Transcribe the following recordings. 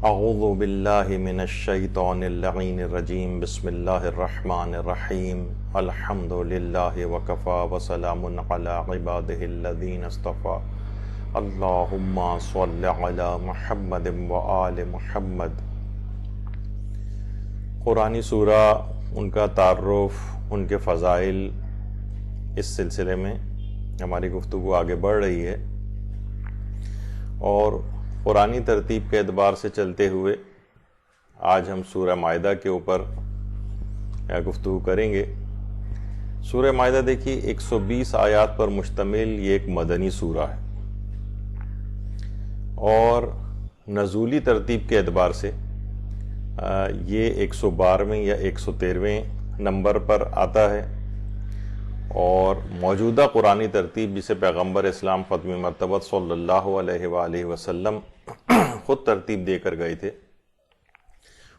اعوذ باللہ من الشیطان اللعین الرجیم بسم اللہ الرحمن الرحیم الحمد للہ وکفا وسلام علی عبادہ الذین اصطفیٰ اللہم صل علی محمد وآل محمد۔ قرآنی سورہ، ان کا تعارف، ان کے فضائل، اس سلسلے میں ہماری گفتگو آگے بڑھ رہی ہے، اور قرآنی ترتیب کے اعتبار سے چلتے ہوئے آج ہم سورہ مائدہ کے اوپر گفتگو کریں گے۔ سورہ مائدہ دیکھیے 120 آیات پر مشتمل یہ ایک مدنی سورہ ہے، اور نزولی ترتیب کے اعتبار سے یہ 112ویں یا 113ویں نمبر پر آتا ہے، اور موجودہ قرآنی ترتیب جسے پیغمبر اسلام ختم مرتبت صلی اللہ علیہ وآلہ وسلم خود ترتیب دے کر گئے تھے،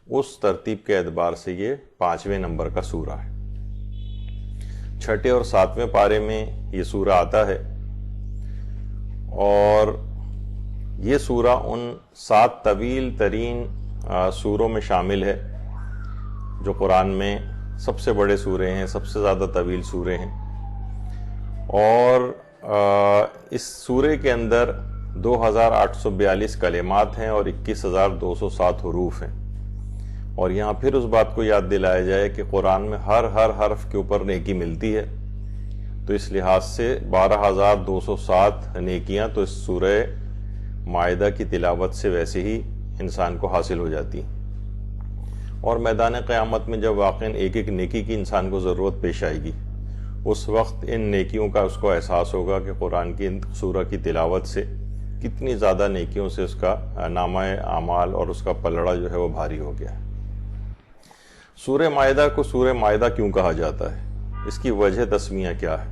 اس ترتیب کے اعتبار سے یہ 5ویں نمبر کا سورہ ہے۔ 6 اور 7ویں پارے میں یہ سورہ آتا ہے، اور یہ سورہ ان 7 طویل ترین سوروں میں شامل ہے جو قرآن میں سب سے بڑے سورے ہیں، سب سے زیادہ طویل سورے ہیں، اور اس سورے کے اندر 2842 کلمات ہیں اور 21207 حروف ہیں۔ اور یہاں پھر اس بات کو یاد دلایا جائے کہ قرآن میں ہر حرف کے اوپر نیکی ملتی ہے، تو اس لحاظ سے 12207 نیکیاں تو اس سورہ مائدہ کی تلاوت سے ویسے ہی انسان کو حاصل ہو جاتی ہیں، اور میدان قیامت میں جب واقعاً ایک ایک نیکی کی انسان کو ضرورت پیش آئے گی، اس وقت ان نیکیوں کا اس کو احساس ہوگا کہ قرآن کی سورہ کی تلاوت سے کتنی زیادہ نیکیوں سے اس کا نامہ اعمال اور اس کا پلڑا جو ہے وہ بھاری ہو گیا ہے۔ سورہ مائدہ کو سورہ مائدہ کیوں کہا جاتا ہے؟ اس کی وجہ تسمیہ کیا ہے؟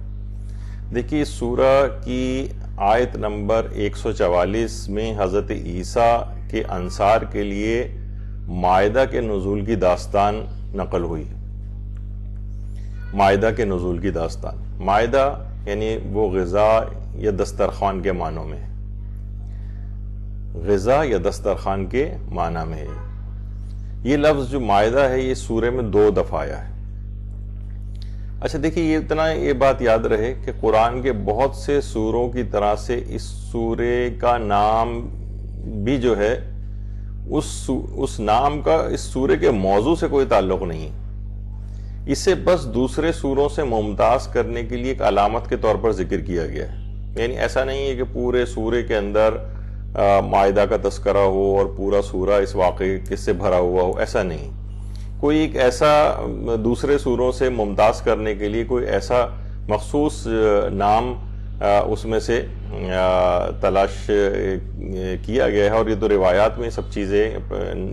دیکھیے، اس سورہ کی آیت نمبر 144 میں حضرت عیسیٰ کے انصار کے لیے مائدہ کے نزول کی داستان نقل ہوئی۔ مائدہ کے نزول کی داستان، مائدہ یعنی وہ غذا یا دسترخوان کے معنوں میں ہے، غذا یا دسترخوان کے معنی میں ہے۔ یہ لفظ جو مائدہ ہے یہ سورے میں 2 دفعہ آیا ہے۔ اچھا دیکھیے، یہ بات یاد رہے کہ قرآن کے بہت سے سوروں کی طرح سے اس سورے کا نام بھی جو ہے اس نام کا اس سورے کے موضوع سے کوئی تعلق نہیں ہے، اسے بس دوسرے سوروں سے ممتاز کرنے کے لیے ایک علامت کے طور پر ذکر کیا گیا ہے۔ یعنی ایسا نہیں ہے کہ پورے سورے کے اندر مائدہ کا تذکرہ ہو اور پورا سورہ اس واقعے کس سے بھرا ہوا ہو، ایسا نہیں۔ کوئی ایک ایسا دوسرے سوروں سے ممتاز کرنے کے لیے کوئی ایسا مخصوص نام اس میں سے تلاش کیا گیا ہے، اور یہ تو روایات میں سب چیزیں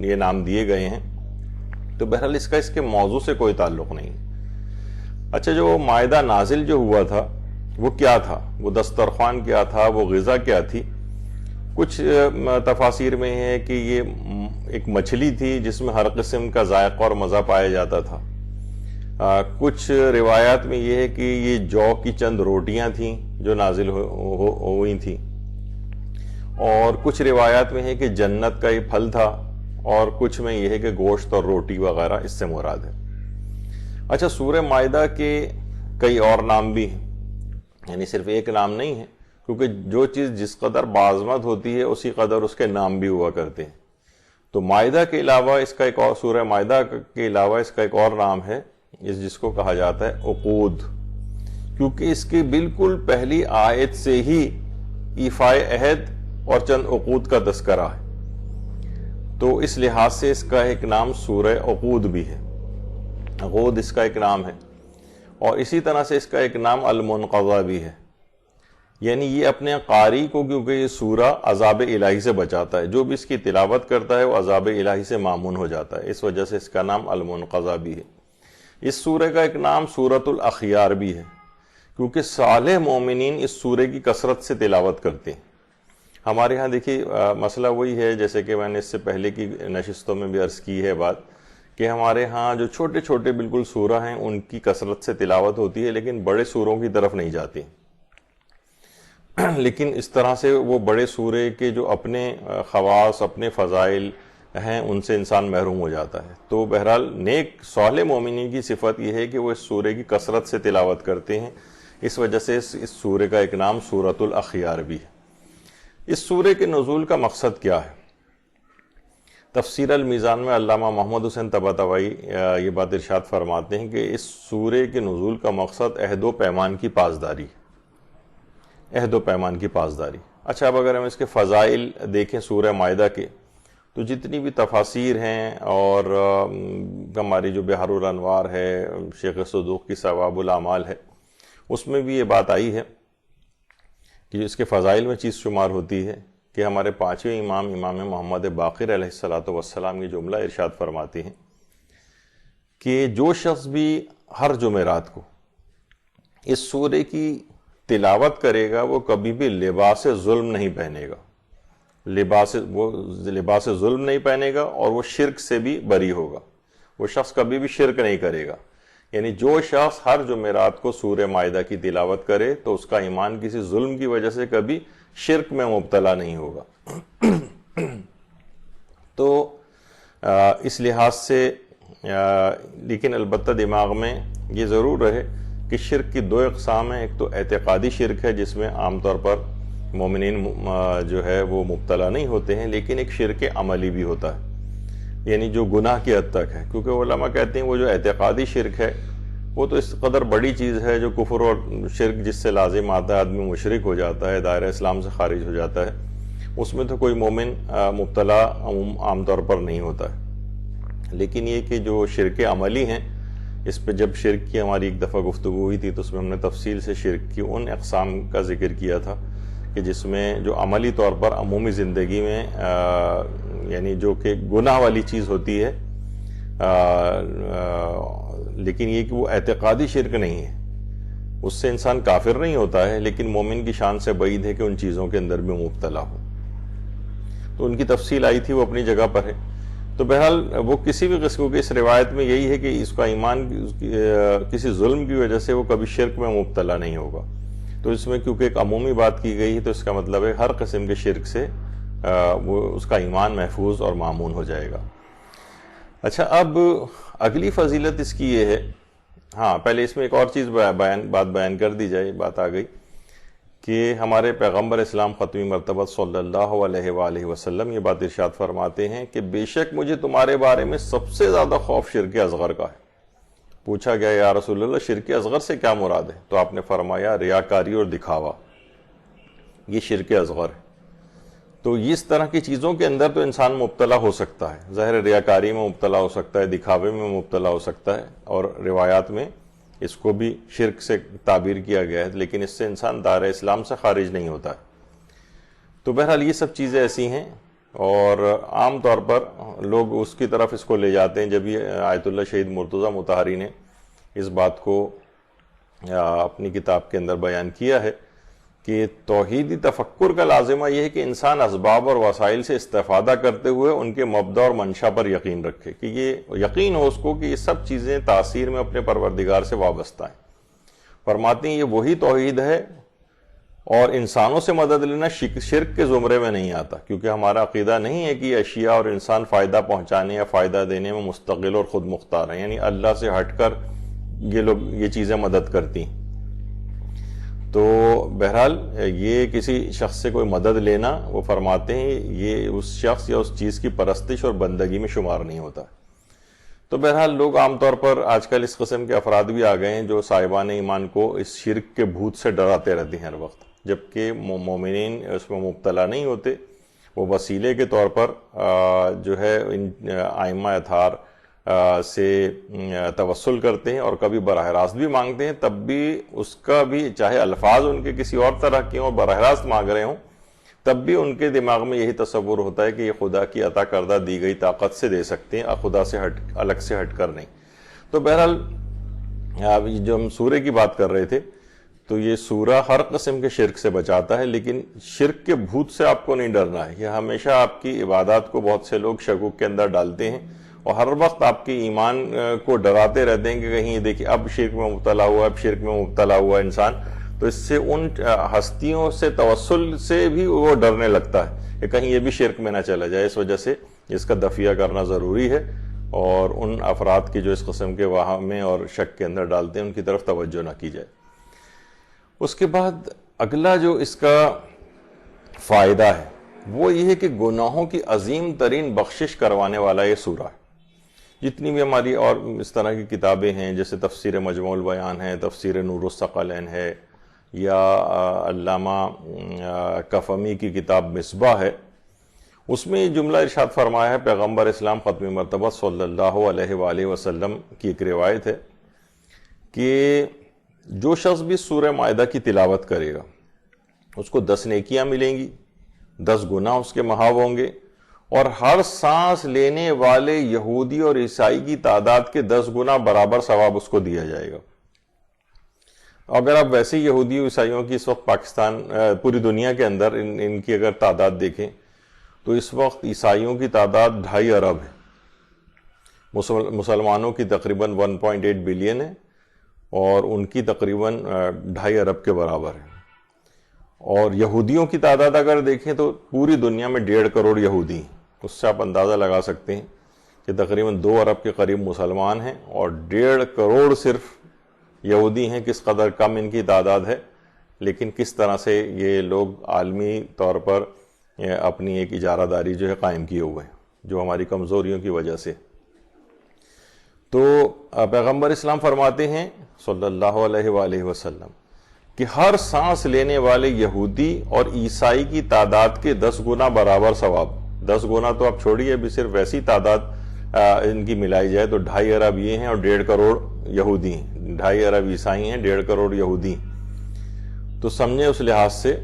یہ نام دیے گئے ہیں، تو بہرحال اس کے موضوع سے کوئی تعلق نہیں۔ اچھا، جو مائدہ نازل جو ہوا تھا وہ کیا تھا؟ وہ دسترخوان کیا تھا؟ وہ غذا کیا تھی؟ کچھ تفاسیر میں ہے کہ یہ ایک مچھلی تھی جس میں ہر قسم کا ذائقہ اور مزہ پایا جاتا تھا۔ کچھ روایات میں یہ ہے کہ یہ جو کی چند روٹیاں تھیں جو نازل ہوئی تھیں، اور کچھ روایات میں ہے کہ جنت کا یہ پھل تھا، اور کچھ میں یہ ہے کہ گوشت اور روٹی وغیرہ اس سے مراد ہے۔ اچھا، سورہ مائدہ کے کئی اور نام بھی ہیں، یعنی صرف ایک نام نہیں ہے، کیونکہ جو چیز جس قدر بعظمت ہوتی ہے اسی قدر اس کے نام بھی ہوا کرتے ہیں۔ تو مائدہ کے علاوہ اس کا ایک اور سورہ مائدہ کے علاوہ اس کا ایک اور نام ہے جس کو کہا جاتا ہے عقود، کیونکہ اس کی بالکل پہلی آیت سے ہی ایفائے عہد اور چند عقود کا تذکرہ ہے، تو اس لحاظ سے اس کا ایک نام سورہ عقود بھی ہے، عقود اس کا ایک نام ہے، اور اسی طرح سے اس کا ایک نام المنقضہ بھی ہے۔ یعنی یہ اپنے قاری کو، کیونکہ یہ سورہ عذاب الہی سے بچاتا ہے، جو بھی اس کی تلاوت کرتا ہے وہ عذاب الہی سے مامون ہو جاتا ہے، اس وجہ سے اس کا نام المنقضہ بھی ہے۔ اس سورہ کا ایک نام سورۃ الاخیار بھی ہے، کیونکہ صالح مومنین اس سورہ کی کثرت سے تلاوت کرتے ہیں۔ ہمارے ہاں دیکھیے مسئلہ وہی ہے، جیسے کہ میں نے اس سے پہلے کی نشستوں میں بھی عرض کی ہے بات، کہ ہمارے ہاں جو چھوٹے چھوٹے بالکل سورہ ہیں ان کی کثرت سے تلاوت ہوتی ہے، لیکن بڑے سوروں کی طرف نہیں جاتی۔ لیکن اس طرح سے وہ بڑے سورے کے جو اپنے خواص، اپنے فضائل، ہیں ان سے انسان محروم ہو جاتا ہے۔ تو بہرحال نیک صالح مومنین کی صفت یہ ہے کہ وہ اس سورے کی کثرت سے تلاوت کرتے ہیں، اس وجہ سے اس سورے کا ایک نام سورۃ الاخیار بھی ہے۔ اس سورے کے نزول کا مقصد کیا ہے؟ تفسیر المیزان میں علامہ محمد حسین طباطبائی یہ بات ارشاد فرماتے ہیں کہ اس سورے کے نزول کا مقصد عہد و پیمان کی پاسداری، عہد و پیمان کی پاسداری۔ اچھا، اب اگر ہم اس کے فضائل دیکھیں سورہ مائدہ کے، تو جتنی بھی تفاسیر ہیں اور ہماری جو بحر الانوار ہے، شیخ صدوق کی ثواب الاعمال ہے، اس میں بھی یہ بات آئی ہے کہ اس کے فضائل میں چیز شمار ہوتی ہے کہ ہمارے پانچویں امام محمد باقر علیہ السلام کی جملہ ارشاد فرماتے ہیں کہ جو شخص بھی ہر جمعرات کو اس سورے کی تلاوت کرے گا وہ کبھی بھی لباس ظلم نہیں پہنے گا، لباس ظلم نہیں پہنے گا، اور وہ شرک سے بھی بری ہوگا، وہ شخص کبھی بھی شرک نہیں کرے گا۔ یعنی جو شخص ہر جمعرات کو سورہ مائدہ کی تلاوت کرے تو اس کا ایمان کسی ظلم کی وجہ سے کبھی شرک میں مبتلا نہیں ہوگا۔ تو اس لحاظ سے لیکن البتہ دماغ میں یہ ضرور رہے کہ شرک کی دو اقسام ہیں، ایک تو اعتقادی شرک ہے جس میں عام طور پر مومنین جو ہے وہ مبتلا نہیں ہوتے ہیں، لیکن ایک شرک عملی بھی ہوتا ہے، یعنی جو گناہ کی حد تک ہے، کیونکہ علماء کہتے ہیں وہ جو اعتقادی شرک ہے وہ تو اس قدر بڑی چیز ہے، جو کفر اور شرک جس سے لازم آتا ہے آدمی مشرک ہو جاتا ہے، دائرہ اسلام سے خارج ہو جاتا ہے، اس میں تو کوئی مومن مبتلا عام طور پر نہیں ہوتا ہے۔ لیکن یہ کہ جو شرک عملی ہیں، اس پہ جب شرک کی ہماری ایک دفعہ گفتگو ہوئی تھی تو اس میں ہم نے تفصیل سے شرک کی ان اقسام کا ذکر کیا تھا کہ جس میں جو عملی طور پر عمومی زندگی میں یعنی جو کہ گناہ والی چیز ہوتی ہے، لیکن یہ کہ وہ اعتقادی شرک نہیں ہے، اس سے انسان کافر نہیں ہوتا ہے، لیکن مومن کی شان سے بعید ہے کہ ان چیزوں کے اندر بھی مبتلا ہو۔ تو ان کی تفصیل آئی تھی، وہ اپنی جگہ پر ہے۔ تو بہرحال وہ کسی بھی قسم کی اس روایت میں یہی ہے کہ اس کا ایمان کسی ظلم کی وجہ سے وہ کبھی شرک میں مبتلا نہیں ہوگا۔ تو اس میں کیونکہ ایک عمومی بات کی گئی ہے تو اس کا مطلب ہے ہر قسم کے شرک سے وہ اس کا ایمان محفوظ اور مامون ہو جائے گا۔ اچھا، اب اگلی فضیلت اس کی یہ ہے، ہاں پہلے اس میں ایک اور چیز بات بیان کر دی جائے، بات آ گئی کہ ہمارے پیغمبر اسلام ختمی مرتبہ صلی اللہ علیہ وآلہ وسلم یہ بات ارشاد فرماتے ہیں کہ بے شک مجھے تمہارے بارے میں سب سے زیادہ خوف شرک اصغر کا ہے۔ پوچھا گیا یا رسول اللہ شرک اصغر سے کیا مراد ہے؟ تو آپ نے فرمایا ریاکاری اور دکھاوا، یہ شرک اصغر ہے۔ تو اس طرح کی چیزوں کے اندر تو انسان مبتلا ہو سکتا ہے، ظاہر ریاکاری میں مبتلا ہو سکتا ہے، دکھاوے میں مبتلا ہو سکتا ہے، اور روایات میں اس کو بھی شرک سے تعبیر کیا گیا ہے، لیکن اس سے انسان دائرہ اسلام سے خارج نہیں ہوتا ہے۔ تو بہرحال یہ سب چیزیں ایسی ہیں، اور عام طور پر لوگ اس کی طرف اس کو لے جاتے ہیں۔ جب یہ آیت اللہ شہید مرتضیٰ مطہری نے اس بات کو اپنی کتاب کے اندر بیان کیا ہے کہ توحیدی تفکر کا لازمہ یہ ہے کہ انسان اسباب اور وسائل سے استفادہ کرتے ہوئے ان کے مبدا اور منشا پر یقین رکھے، کہ یہ یقین ہو اس کو کہ یہ سب چیزیں تاثیر میں اپنے پروردگار سے وابستہ ہیں۔ فرماتے ہیں یہ وہی توحید ہے، اور انسانوں سے مدد لینا شرک کے زمرے میں نہیں آتا، کیونکہ ہمارا عقیدہ نہیں ہے کہ یہ اشیاء اور انسان فائدہ پہنچانے یا فائدہ دینے میں مستقل اور خود مختار ہیں، یعنی اللہ سے ہٹ کر یہ لوگ یہ چیزیں مدد کرتی ہیں۔ تو بہرحال یہ کسی شخص سے کوئی مدد لینا، وہ فرماتے ہیں یہ اس شخص یا اس چیز کی پرستش اور بندگی میں شمار نہیں ہوتا۔ تو بہرحال لوگ عام طور پر آج کل اس قسم کے افراد بھی آ گئے ہیں جو صاحبان ایمان کو اس شرک کے بھوت سے ڈراتے رہتے ہیں ہر وقت، جبکہ مومنین اس میں مبتلا نہیں ہوتے۔ وہ وسیلے کے طور پر جو ہے ان ائمہ اطہار سے توسل کرتے ہیں، اور کبھی براہ راست بھی مانگتے ہیں، تب بھی اس کا بھی چاہے الفاظ ان کے کسی اور طرح کے ہوں اور براہ راست مانگ رہے ہوں، تب بھی ان کے دماغ میں یہی تصور ہوتا ہے کہ یہ خدا کی عطا کردہ دی گئی طاقت سے دے سکتے ہیں، خدا سے الگ سے ہٹ کر نہیں۔ تو بہرحال جو ہم سورہ کی بات کر رہے تھے، تو یہ سورہ ہر قسم کے شرک سے بچاتا ہے، لیکن شرک کے بھوت سے آپ کو نہیں ڈرنا ہے۔ یہ ہمیشہ آپ کی عبادات کو بہت سے لوگ شکوک کے اندر ڈالتے ہیں، اور ہر وقت آپ کی ایمان کو ڈراتے رہتے ہیں کہ کہیں دیکھیں اب شرک میں مبتلا ہوا، اب شرک میں مبتلا ہوا انسان، تو اس سے ان ہستیوں سے توسل سے بھی وہ ڈرنے لگتا ہے کہ کہیں یہ بھی شرک میں نہ چلا جائے۔ اس وجہ سے اس کا دفیہ کرنا ضروری ہے، اور ان افراد کی جو اس قسم کے وہمیں اور شک کے اندر ڈالتے ہیں ان کی طرف توجہ نہ کی جائے۔ اس کے بعد اگلا جو اس کا فائدہ ہے وہ یہ ہے کہ گناہوں کی عظیم ترین بخشش کروانے والا یہ سورہ ہے۔ جتنی بھی ہماری اور اس طرح کی کتابیں ہیں، جیسے تفسیر مجموع البیان ہے، تفسیر نور الثقلین ہے، یا علامہ کفمی کی کتاب مصباح ہے، اس میں یہ جملہ ارشاد فرمایا ہے، پیغمبر اسلام ختم مرتبہ صلی اللہ علیہ وآلہ وسلم کی ایک روایت ہے کہ جو شخص بھی سورہ مائدہ کی تلاوت کرے گا اس کو 10 نیکیاں ملیں گی، 10 گناہ اس کے محو ہوں گے، اور ہر سانس لینے والے یہودی اور عیسائی کی تعداد کے 10 گنا برابر ثواب اس کو دیا جائے گا۔ اگر آپ ویسے یہودی اور عیسائیوں کی اس وقت پاکستان پوری دنیا کے اندر ان کی اگر تعداد دیکھیں تو اس وقت عیسائیوں کی تعداد 2.5 ارب ہے، مسلمانوں کی تقریباً 1.8 بلین ہے، اور ان کی تقریباً 2.5 ارب کے برابر ہے۔ اور یہودیوں کی تعداد اگر دیکھیں تو پوری دنیا میں 1.5 کروڑ یہودی ہیں، اس سے آپ اندازہ لگا سکتے ہیں کہ تقریباً 2 ارب کے قریب مسلمان ہیں، اور 1.5 کروڑ صرف یہودی ہیں۔ کس قدر کم ان کی تعداد ہے، لیکن کس طرح سے یہ لوگ عالمی طور پر اپنی ایک اجارہ داری جو ہے قائم کیے ہوئے ہیں، جو ہماری کمزوریوں کی وجہ سے۔ تو پیغمبر اسلام فرماتے ہیں صلی اللہ علیہ وآلہ وسلم کہ ہر سانس لینے والے یہودی اور عیسائی کی تعداد کے 10 گنا برابر ثواب۔ 10 گنا تو آپ چھوڑیے، ابھی صرف ویسی تعداد ان کی ملائی جائے تو 2.5 ارب یہ ہیں اور 1.5 کروڑ یہودی ہیں، 2.5 ارب عیسائی ہیں، 1.5 کروڑ یہودی۔ تو سمجھیں اس لحاظ سے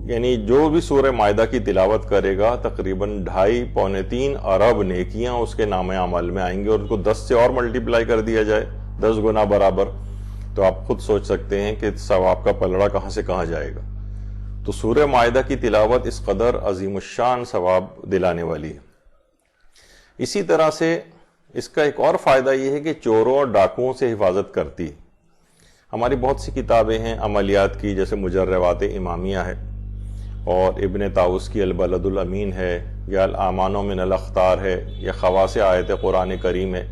یعنی جو بھی سورہ مائدہ کی تلاوت کرے گا تقریباً 2.5 پونے 3 ارب نیکیاں اس کے نام عمل میں آئیں گے، اور ان کو 10 سے اور ملٹیپلائی کر دیا جائے 10 گنا برابر، تو آپ خود سوچ سکتے ہیں کہ ثواب کا پلڑا کہاں سے کہاں جائے گا۔ تو سورہ مائدہ کی تلاوت اس قدر عظیم الشان ثواب دلانے والی ہے۔ اسی طرح سے اس کا ایک اور فائدہ یہ ہے کہ چوروں اور ڈاکوؤں سے حفاظت کرتی ہے۔ ہماری بہت سی کتابیں ہیں عملیات کی، جیسے مجربات امامیہ ہے، اور ابن طاؤس کی البلد الامین ہے، یا الامان من الاخطار ہے، یا خواص آیت قرآن کریم ہے۔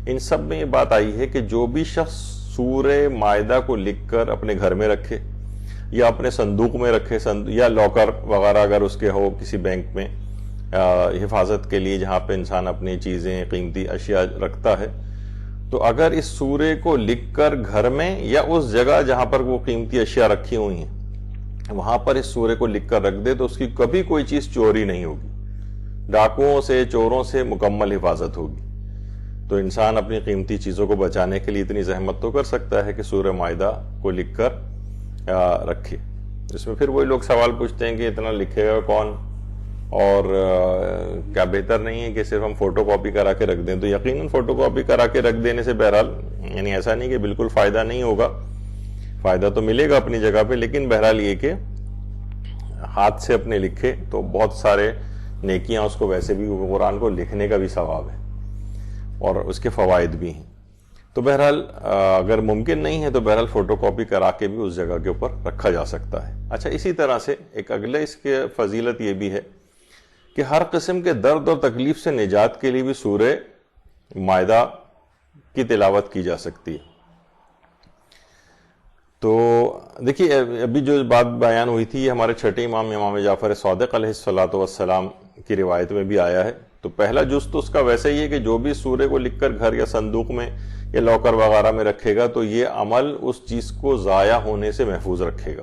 ان سب میں یہ بات آئی ہے کہ جو بھی شخص سورہ مائدہ کو لکھ کر اپنے گھر میں رکھے یا اپنے صندوق میں رکھے، یا لاکر وغیرہ اگر اس کے ہو کسی بینک میں حفاظت کے لیے جہاں پہ انسان اپنی چیزیں قیمتی اشیاء رکھتا ہے، تو اگر اس سورے کو لکھ کر گھر میں یا اس جگہ جہاں پر وہ قیمتی اشیاء رکھی ہوئی ہیں وہاں پر اس سورے کو لکھ کر رکھ دے تو اس کی کبھی کوئی چیز چوری نہیں ہوگی، ڈاکوؤں سے چوروں سے مکمل حفاظت ہوگی۔ تو انسان اپنی قیمتی چیزوں کو بچانے کے لیے اتنی زحمت تو کر سکتا ہے کہ سورہ مائدہ کو لکھ کر رکھے۔ اس میں پھر وہی لوگ سوال پوچھتے ہیں کہ اتنا لکھے گا کون، اور کیا بہتر نہیں ہے کہ صرف ہم فوٹو کاپی کرا کے رکھ دیں؟ تو یقیناً فوٹو کاپی کرا کے رکھ دینے سے بہرحال یعنی ایسا نہیں کہ بالکل فائدہ نہیں ہوگا، فائدہ تو ملے گا اپنی جگہ پہ، لیکن بہرحال یہ کہ ہاتھ سے اپنے لکھے تو بہت سارے نیکیاں اس کو، ویسے بھی قرآن کو لکھنے کا بھی ثواب ہے اور اس کے فوائد بھی ہیں۔ تو بہرحال اگر ممکن نہیں ہے تو بہرحال فوٹو کاپی کرا کے بھی اس جگہ کے اوپر رکھا جا سکتا ہے۔ اچھا، اسی طرح سے ایک اگلے اس کے فضیلت یہ بھی ہے کہ ہر قسم کے درد اور تکلیف سے نجات کے لیے بھی سورہ مائدہ کی تلاوت کی جا سکتی ہے۔ تو دیکھیے ابھی جو بات بیان ہوئی تھی یہ ہمارے چھٹے امام جعفر صادق علیہ الصلوۃ والسلام کی روایت میں بھی آیا ہے۔ تو پہلا جز تو اس کا ویسا ہی ہے کہ جو بھی سورے کو لکھ کر گھر یا صندوق میں یا لاکر وغیرہ میں رکھے گا تو یہ عمل اس چیز کو ضائع ہونے سے محفوظ رکھے گا،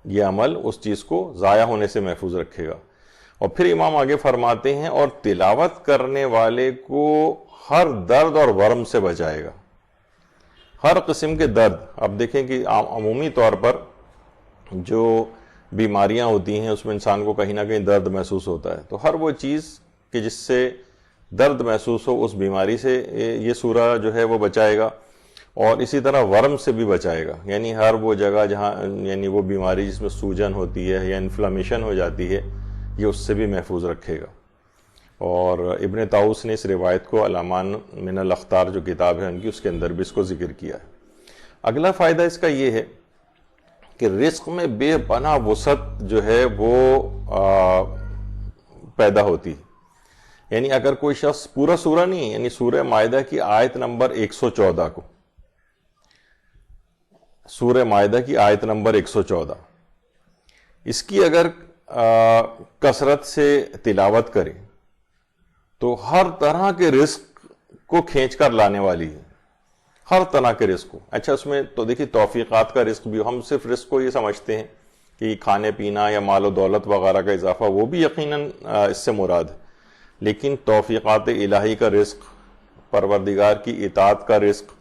یہ عمل اس چیز کو ضائع ہونے سے محفوظ رکھے گا۔ اور پھر امام آگے فرماتے ہیں اور تلاوت کرنے والے کو ہر درد اور ورم سے بچائے گا، ہر قسم کے درد۔ اب دیکھیں کہ عمومی طور پر جو بیماریاں ہوتی ہیں اس میں انسان کو کہیں نہ کہیں درد محسوس ہوتا ہے، تو ہر وہ چیز کہ جس سے درد محسوس ہو اس بیماری سے یہ سورہ جو ہے وہ بچائے گا، اور اسی طرح ورم سے بھی بچائے گا، یعنی ہر وہ جگہ جہاں یعنی وہ بیماری جس میں سوجن ہوتی ہے یا انفلامیشن ہو جاتی ہے یہ اس سے بھی محفوظ رکھے گا۔ اور ابن طاؤس نے اس روایت کو الامان من الاخطار جو کتاب ہے ان کی، اس کے اندر بھی اس کو ذکر کیا ہے۔ اگلا فائدہ اس کا یہ ہے کہ رزق میں بے پناہ وسعت جو ہے وہ پیدا ہوتی ہے. یعنی اگر کوئی شخص پورا سورہ نہیں، یعنی سورہ مائدہ کی آیت نمبر 114 کو، سورہ مائدہ کی آیت نمبر 114 اس کی اگر کثرت سے تلاوت کرے تو ہر طرح کے رزق کو کھینچ کر لانے والی ہے، ہر طرح کے رزق کو. اچھا اس میں تو دیکھیے توفیقات کا رزق بھی، ہم صرف رزق کو یہ سمجھتے ہیں کہ کھانے پینا یا مال و دولت وغیرہ کا اضافہ، وہ بھی یقیناً اس سے مراد ہے، لیکن توفیقات الہی کا رزق، پروردگار کی اطاعت کا رزق،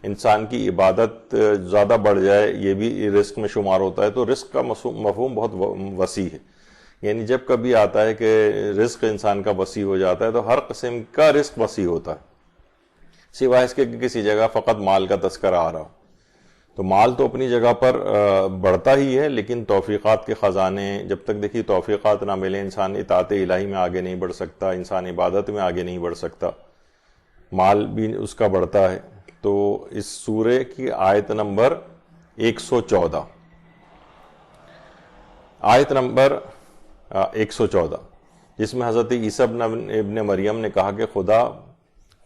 انسان کی عبادت زیادہ بڑھ جائے یہ بھی رزق میں شمار ہوتا ہے. تو رزق کا مفہوم بہت وسیع ہے. یعنی جب کبھی آتا ہے کہ رزق انسان کا وسیع ہو جاتا ہے تو ہر قسم کا رزق وسیع ہوتا ہے، سوائے اس کے کسی جگہ فقط مال کا تذکرہ آ رہا ہو. تو مال تو اپنی جگہ پر بڑھتا ہی ہے، لیکن توفیقات کے خزانے جب تک دیکھیے توفیقات نہ ملے انسان اطاعت الہی میں آگے نہیں بڑھ سکتا، انسان عبادت میں آگے نہیں بڑھ سکتا، مال بھی اس کا بڑھتا ہے. تو اس سورے کی آیت نمبر 114 آیت نمبر 114 جس میں حضرت عیسیٰ ابن مریم نے کہا کہ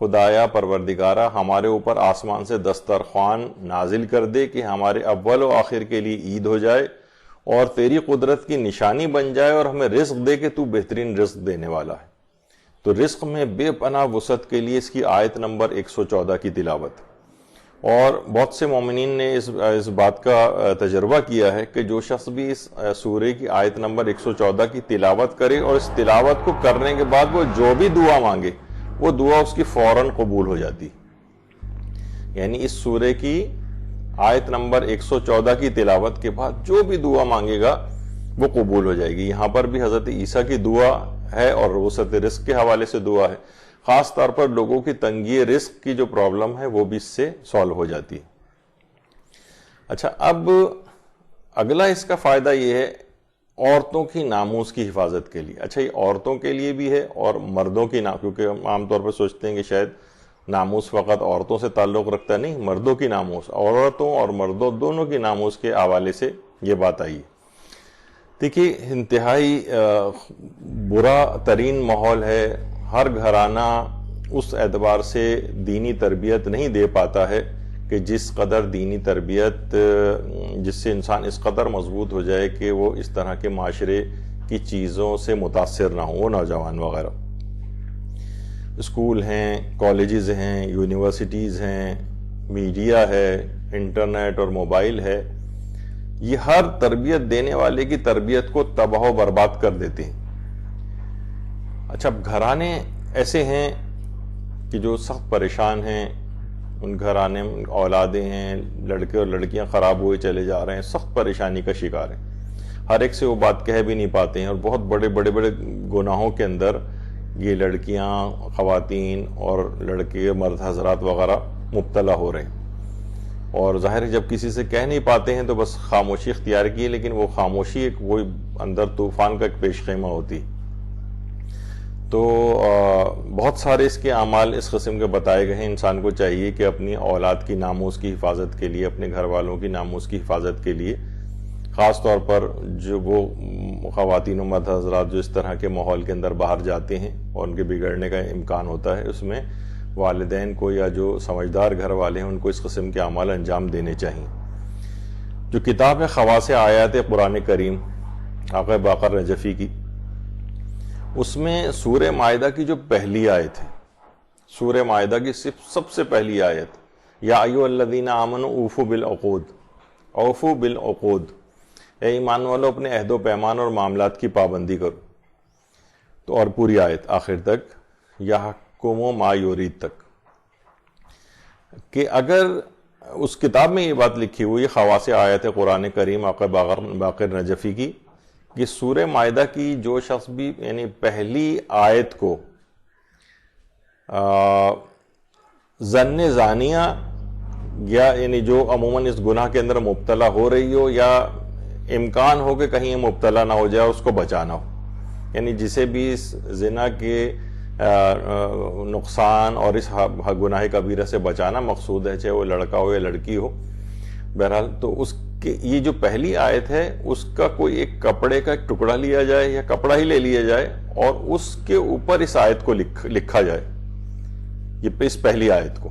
خدایا پروردگارہ ہمارے اوپر آسمان سے دسترخوان نازل کر دے کہ ہمارے اول و آخر کے لیے عید ہو جائے اور تیری قدرت کی نشانی بن جائے، اور ہمیں رزق دے کہ تو بہترین رزق دینے والا ہے. تو رزق میں بے پناہ وسعت کے لیے اس کی آیت نمبر 114 کی تلاوت. اور بہت سے مومنین نے اس بات کا تجربہ کیا ہے کہ جو شخص بھی اس سورے کی آیت نمبر 114 کی تلاوت کرے اور اس تلاوت کو کرنے کے بعد وہ جو بھی دعا مانگے وہ دعا اس کی فوراً قبول ہو جاتی. یعنی اس سورے کی آیت نمبر 114 کی تلاوت کے بعد جو بھی دعا مانگے گا وہ قبول ہو جائے گی. یہاں پر بھی حضرت عیسیٰ کی دعا ہے اور وسعت رزق کے حوالے سے دعا ہے. خاص طور پر لوگوں کی تنگی رزق کی جو پرابلم ہے وہ بھی اس سے سالو ہو جاتی ہے. اچھا اب اگلا اس کا فائدہ یہ ہے عورتوں کی ناموس کی حفاظت کے لیے. اچھا یہ عورتوں کے لیے بھی ہے اور مردوں کی کیونکہ ہم عام طور پر سوچتے ہیں کہ شاید ناموس فقط عورتوں سے تعلق رکھتا نہیں، مردوں کی ناموس، عورتوں اور مردوں دونوں کی ناموس کے حوالے سے یہ بات آئی. دیکھیے انتہائی برا ترین ماحول ہے، ہر گھرانہ اس اعتبار سے دینی تربیت نہیں دے پاتا ہے کہ جس قدر دینی تربیت جس سے انسان اس قدر مضبوط ہو جائے کہ وہ اس طرح کے معاشرے کی چیزوں سے متاثر نہ ہوں وہ نوجوان وغیرہ. اسکول ہیں، کالجز ہیں، یونیورسٹیز ہیں، میڈیا ہے، انٹرنیٹ اور موبائل ہے، یہ ہر تربیت دینے والے کی تربیت کو تباہ و برباد کر دیتے ہیں. اچھا گھرانے ایسے ہیں کہ جو سخت پریشان ہیں، ان گھرانے میں اولادیں ہیں، لڑکے اور لڑکیاں خراب ہوئے چلے جا رہے ہیں، سخت پریشانی کا شکار ہیں، ہر ایک سے وہ بات کہہ بھی نہیں پاتے ہیں، اور بہت بڑے بڑے بڑے گناہوں کے اندر یہ لڑکیاں، خواتین اور لڑکے مرد حضرات وغیرہ مبتلا ہو رہے ہیں. اور ظاہر ہے جب کسی سے کہہ نہیں پاتے ہیں تو بس خاموشی اختیار کی، لیکن وہ خاموشی ایک وہ اندر طوفان کا ایک پیش خیمہ ہوتی. تو بہت سارے اس کے اعمال اس قسم کے بتائے گئے ہیں. انسان کو چاہیے کہ اپنی اولاد کی ناموس کی حفاظت کے لیے، اپنے گھر والوں کی ناموس کی حفاظت کے لیے، خاص طور پر جو وہ خواتین و مرد حضرات جو اس طرح کے ماحول کے اندر باہر جاتے ہیں اور ان کے بگڑنے کا امکان ہوتا ہے، اس میں والدین کو یا جو سمجھدار گھر والے ہیں ان کو اس قسم کے اعمال انجام دینے چاہیے. جو کتاب ہے خواص آیات قرآن کریم آقا باقر نجفی کی، اس میں سورہ مائدہ کی جو پہلی آیت ہے، سورہ مائدہ کی سب سے پہلی آیت، یا ایھا الذین آمنوا اوفوا بالعقود، اوفوا بالعقود، اے ایمان والو اپنے عہد و پیمان اور معاملات کی پابندی کرو. تو اور پوری آیت آخر تک، یحکم ما یرید تک، کہ اگر اس کتاب میں یہ بات لکھی ہوئی خواص آیت قرآن کریم آقا باقر نجفی کی کہ سورہ مائدہ کی جو شخص بھی یعنی پہلی آیت کو ظن زانیہ یا یعنی جو عموماً اس گناہ کے اندر مبتلا ہو رہی ہو یا امکان ہو کہ کہیں یہ مبتلا نہ ہو جائے اس کو بچانا ہو، یعنی جسے بھی اس زنا کے نقصان اور اس گناہ کبیرہ سے بچانا مقصود ہے، چاہے وہ لڑکا ہو یا لڑکی ہو. بہرحال تو اس کے یہ جو پہلی آیت ہے اس کا کوئی ایک کپڑے کا ایک ٹکڑا لیا جائے یا کپڑا ہی لے لیا جائے اور اس کے اوپر اس آیت کو لکھا جائے، یہ اس پہلی آیت کو،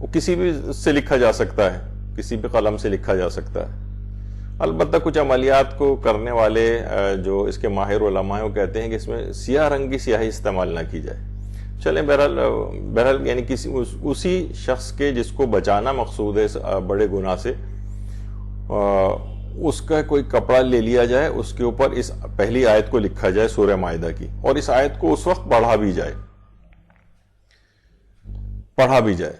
وہ کسی بھی سے لکھا جا سکتا ہے، کسی بھی قلم سے لکھا جا سکتا ہے۔ البتہ کچھ عملیات کو کرنے والے جو اس کے ماہر علماء ہیں وہ کہتے ہیں کہ اس میں سیاہ رنگ کی سیاہی استعمال نہ کی جائے۔ چلیں بہرحال یعنی اسی شخص کے جس کو بچانا مقصود ہے اس بڑے گناہ سے، اس کا کوئی کپڑا لے لیا جائے، اس کے اوپر اس پہلی آیت کو لکھا جائے سورہ مائدہ کی، اور اس آیت کو اس وقت پڑھا بھی جائے،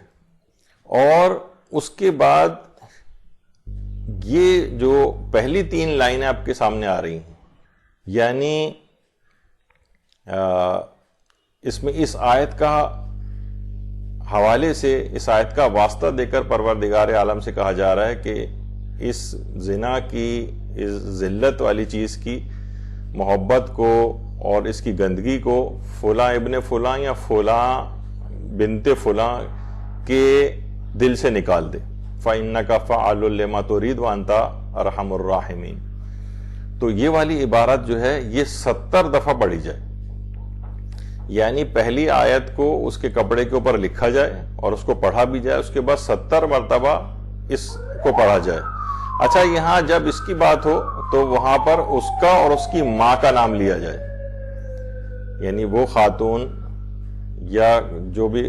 اور اس کے بعد یہ جو پہلی 3 لائنیں آپ کے سامنے آ رہی ہیں، یعنی اس میں اس آیت کا حوالے سے، اس آیت کا واسطہ دے کر پروردگار عالم سے کہا جا رہا ہے کہ اس زنا کی، اس ذلت والی چیز کی محبت کو اور اس کی گندگی کو فلاں ابن فلاں یا فلاں بنت فلاں کے دل سے نکال دے، فَإِنَّكَ فَعَلٌ لِمَا تُرِيدُ وَأَنْتَ أَرْحَمُ الرَّاحِمِينَ۔ تو یہ والی عبارت جو ہے یہ 70 دفعہ پڑھی جائے، یعنی پہلی آیت کو اس کے کپڑے کے اوپر لکھا جائے اور اس کو پڑھا بھی جائے، اس کے بعد 70 مرتبہ اس کو پڑھا جائے۔ اچھا، یہاں جب اس کی بات ہو تو وہاں پر اس کا اور اس کی ماں کا نام لیا جائے، یعنی وہ خاتون یا جو بھی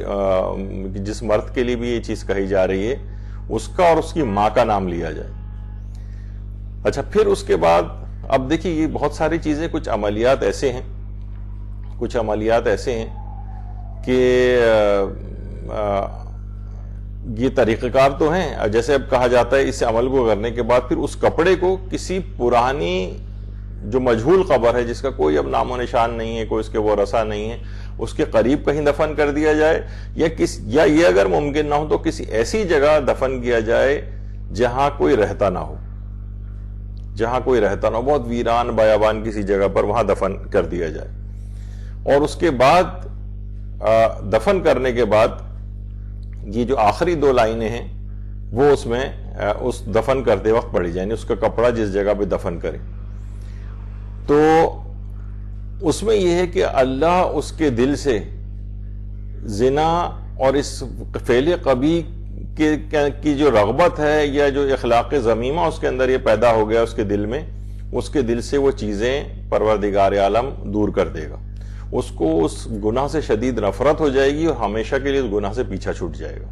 جس مرد کے لیے بھی یہ چیز کہی جا رہی ہے، اس کا اور اس کی ماں کا نام لیا جائے۔ اچھا، پھر اس کے بعد اب دیکھیے یہ بہت ساری چیزیں، کچھ عملیات ایسے ہیں کہ یہ طریقہ کار تو ہیں، جیسے اب کہا جاتا ہے اس عمل کو کرنے کے بعد پھر اس کپڑے کو کسی پرانی جو مجہول قبر ہے، جس کا کوئی اب نام و نشان نہیں ہے، کوئی اس کے ورثہ نہیں ہے، اس کے قریب کہیں دفن کر دیا جائے، یا یہ اگر ممکن نہ ہو تو کسی ایسی جگہ دفن کیا جائے جہاں کوئی رہتا نہ ہو، بہت ویران بیابان کسی جگہ پر وہاں دفن کر دیا جائے، اور اس کے بعد دفن کرنے کے بعد یہ جو آخری 2 لائنیں ہیں وہ اس میں اس دفن کرتے وقت پڑھی جائیں، اس کا کپڑا جس جگہ پہ دفن کرے، تو اس میں یہ ہے کہ اللہ اس کے دل سے زنا اور اس فعل قبیح کی جو رغبت ہے یا جو اخلاق ذمیمہ اس کے اندر یہ پیدا ہو گیا اس کے دل میں، اس کے دل سے وہ چیزیں پروردگار عالم دور کر دے گا، اس کو اس گناہ سے شدید نفرت ہو جائے گی اور ہمیشہ کے لیے اس گناہ سے پیچھا چھوٹ جائے گا۔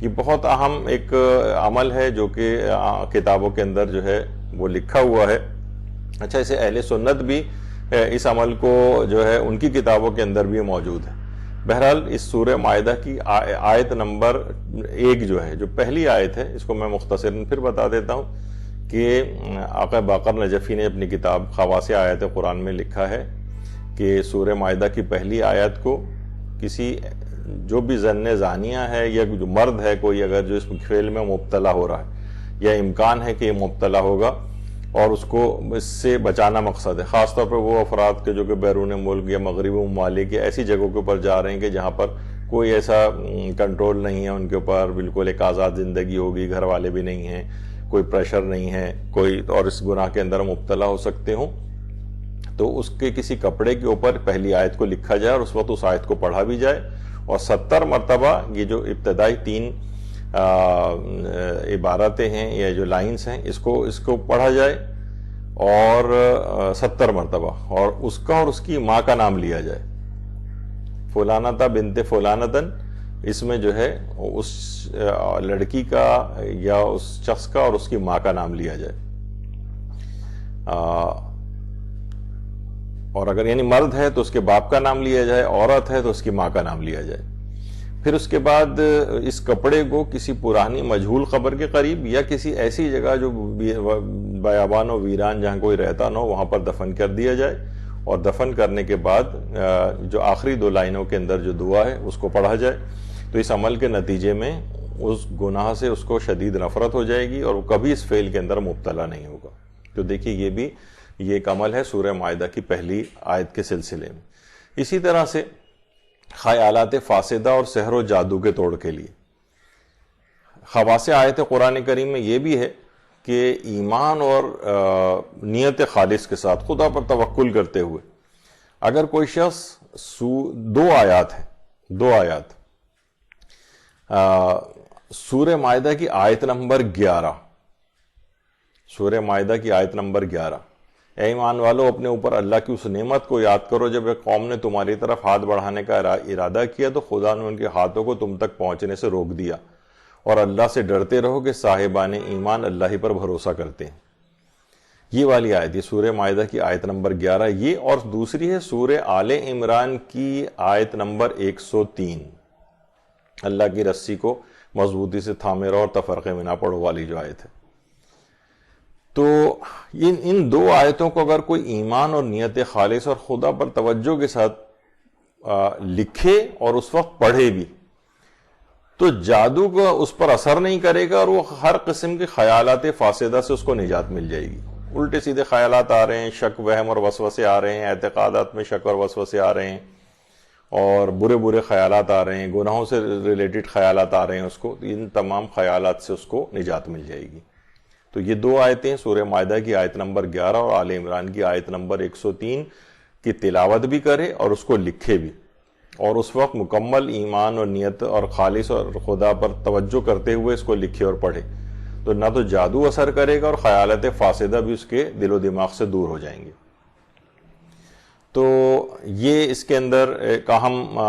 یہ بہت اہم ایک عمل ہے جو کہ کتابوں کے اندر جو ہے وہ لکھا ہوا ہے۔ اچھا، اسے اہل سنت بھی اس عمل کو جو ہے ان کی کتابوں کے اندر بھی موجود ہے۔ بہرحال اس سورہ مائدہ کی آیت نمبر 1 جو ہے، جو پہلی آیت ہے، اس کو میں مختصراً پھر بتا دیتا ہوں کہ آقا باقر نجفی نے اپنی کتاب خواص آیات قرآن میں لکھا ہے کہ سورہ مائدہ کی پہلی آیت کو کسی جو بھی زن زانیہ ہے یا جو مرد ہے کوئی اگر جو اس فعل میں مبتلا ہو رہا ہے یا امکان ہے کہ یہ مبتلا ہوگا اور اس کو اس سے بچانا مقصد ہے، خاص طور پر وہ افراد کے جو کہ بیرون ملک یا مغربی ممالک یا ایسی جگہوں کے اوپر جا رہے ہیں کہ جہاں پر کوئی ایسا کنٹرول نہیں ہے ان کے اوپر، بالکل ایک آزاد زندگی ہوگی، گھر والے بھی نہیں ہیں، کوئی پریشر نہیں ہے کوئی، اور اس گناہ کے اندر مبتلا ہو سکتے ہوں، تو اس کے کسی کپڑے کے اوپر پہلی آیت کو لکھا جائے اور اس وقت اس آیت کو پڑھا بھی جائے، اور 70 مرتبہ یہ جو ابتدائی 3 عبارتیں ہیں یا جو لائنز ہیں اس کو پڑھا جائے، اور 70 مرتبہ، اور اس کا اور اس کی ماں کا نام لیا جائے، فلانتا بنت فلانتن، اس میں جو ہے اس لڑکی کا یا اس شخص کا اور اس کی ماں کا نام لیا جائے، اور اگر یعنی مرد ہے تو اس کے باپ کا نام لیا جائے، عورت ہے تو اس کی ماں کا نام لیا جائے۔ پھر اس کے بعد اس کپڑے کو کسی پرانی مجہول قبر کے قریب یا کسی ایسی جگہ جو بیابان و ویران جہاں کوئی رہتا نہ ہو وہاں پر دفن کر دیا جائے، اور دفن کرنے کے بعد جو آخری 2 لائنوں کے اندر جو دعا ہے اس کو پڑھا جائے، تو اس عمل کے نتیجے میں اس گناہ سے اس کو شدید نفرت ہو جائے گی اور وہ کبھی اس فعل کے اندر مبتلا نہیں ہوگا۔ تو دیکھیے یہ ایک عمل ہے سورہ مائدہ کی پہلی آیت کے سلسلے میں۔ اسی طرح سے خیالات فاسدہ اور سحر و جادو کے توڑ کے لیے خواص آیت قرآن کریم میں یہ بھی ہے کہ ایمان اور نیت خالص کے ساتھ خدا پر توکل کرتے ہوئے اگر کوئی شخص دو آیات سورہ مائدہ کی آیت نمبر 11، سورہ مائدہ کی آیت نمبر 11، اے ایمان والو اپنے اوپر اللہ کی اس نعمت کو یاد کرو جب ایک قوم نے تمہاری طرف ہاتھ بڑھانے کا ارادہ کیا تو خدا نے ان کے ہاتھوں کو تم تک پہنچنے سے روک دیا، اور اللہ سے ڈرتے رہو کہ صاحبان ایمان اللہ ہی پر بھروسہ کرتے ہیں۔ یہ والی آیت ہے سورہ مائدہ کی آیت نمبر 11 یہ، اور دوسری ہے سورہ آل عمران کی آیت نمبر 103، اللہ کی رسی کو مضبوطی سے تھامے رہو اور تفرقے میں نہ پڑو والی جو آیت ہے۔ تو ان دو آیتوں کو اگر کوئی ایمان اور نیت خالص اور خدا پر توجہ کے ساتھ لکھے اور اس وقت پڑھے بھی تو جادو کا اس پر اثر نہیں کرے گا، اور وہ ہر قسم کے خیالات فاسدہ سے اس کو نجات مل جائے گی۔ الٹے سیدھے خیالات آ رہے ہیں، شک وہم اور وسوسے آ رہے ہیں، اعتقادات میں شک اور وسوسے آ رہے ہیں، اور برے خیالات آ رہے ہیں، گناہوں سے ریلیٹڈ خیالات آ رہے ہیں، اس کو ان تمام خیالات سے اس کو نجات مل جائے گی۔ تو یہ دو آیتیں سورہ مائدہ کی آیت نمبر 11 اور آل عمران کی آیت نمبر 103 کی تلاوت بھی کرے اور اس کو لکھے بھی، اور اس وقت مکمل ایمان اور نیت اور خالص اور خدا پر توجہ کرتے ہوئے اس کو لکھے اور پڑھے، تو نہ تو جادو اثر کرے گا اور خیالات فاسدہ بھی اس کے دل و دماغ سے دور ہو جائیں گے۔ تو یہ اس کے اندر ایک اہم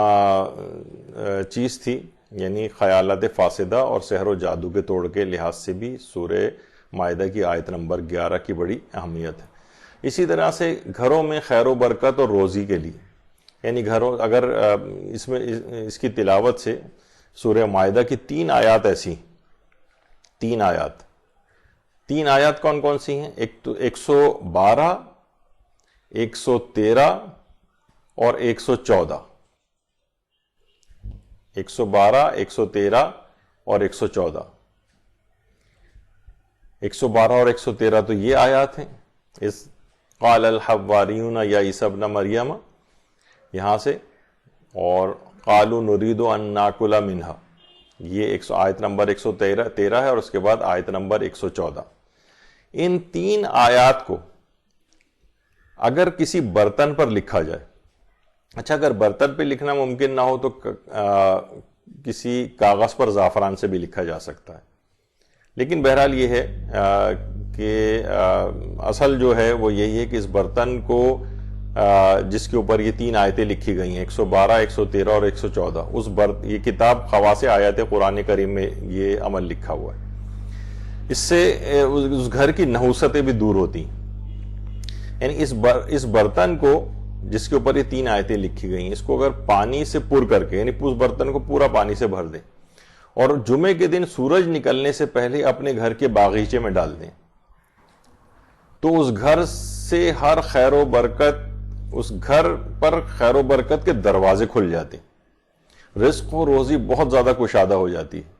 چیز تھی، یعنی خیالات فاسدہ اور سحر و جادو کے توڑ کے لحاظ سے بھی سورہ مائدہ کی آیت نمبر 11 کی بڑی اہمیت ہے۔ اسی طرح سے گھروں میں خیر و برکت اور روزی کے لیے، یعنی گھروں اگر اس میں اس کی تلاوت سے سورہ مائدہ کی 3 آیات ایسی، 3 آیات کون کون سی ہیں؟ ایک تو 112، 113 اور 114، 112، 113 اور 114۔ 112 اور 113 تو یہ آیات ہیں، اس قال الحواریون یا عیسی ابن مریم یہاں سے، اور قالوا نرید ان ناکل منہا، یہ آیت نمبر 113 ہے، اور اس کے بعد آیت نمبر 114۔ ان 3 آیات کو اگر کسی برتن پر لکھا جائے، اچھا اگر برتن پہ لکھنا ممکن نہ ہو تو کسی کاغذ پر زعفران سے بھی لکھا جا سکتا ہے، لیکن بہرحال یہ ہے کہ اصل جو ہے وہ یہی ہے کہ اس برتن کو جس کے اوپر یہ 3 آیتیں لکھی گئی ہیں، 112، 113 اور 114، یہ کتاب خواص آیات قرآن کریم میں یہ عمل لکھا ہوا ہے۔ اس سے اس گھر کی نحوستیں بھی دور ہوتی ہیں، یعنی اس برتن کو جس کے اوپر یہ 3 آیتیں لکھی گئی ہیں، اس کو اگر پانی سے پر کر کے، یعنی اس برتن کو پورا پانی سے بھر دیں اور جمعے کے دن سورج نکلنے سے پہلے اپنے گھر کے باغیچے میں ڈال دیں، تو اس گھر سے ہر خیر و برکت، اس گھر پر خیر و برکت کے دروازے کھل جاتے ہیں، رزق و روزی بہت زیادہ کشادہ ہو جاتی ہے۔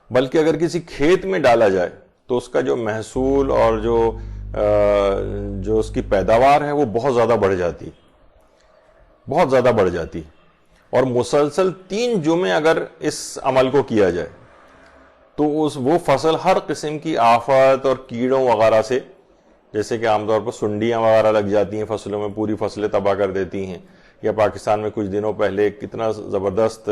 بلکہ اگر کسی کھیت میں ڈالا جائے تو اس کا جو محصول اور جو اس کی پیداوار ہے وہ بہت زیادہ بڑھ جاتی، بہت زیادہ بڑھ جاتی، اور مسلسل 3 جمعے اگر اس عمل کو کیا جائے تو وہ فصل ہر قسم کی آفات اور کیڑوں وغیرہ سے، جیسے کہ عام طور پر سنڈیاں وغیرہ لگ جاتی ہیں فصلوں میں، پوری فصلیں تباہ کر دیتی ہیں، یا پاکستان میں کچھ دنوں پہلے کتنا زبردست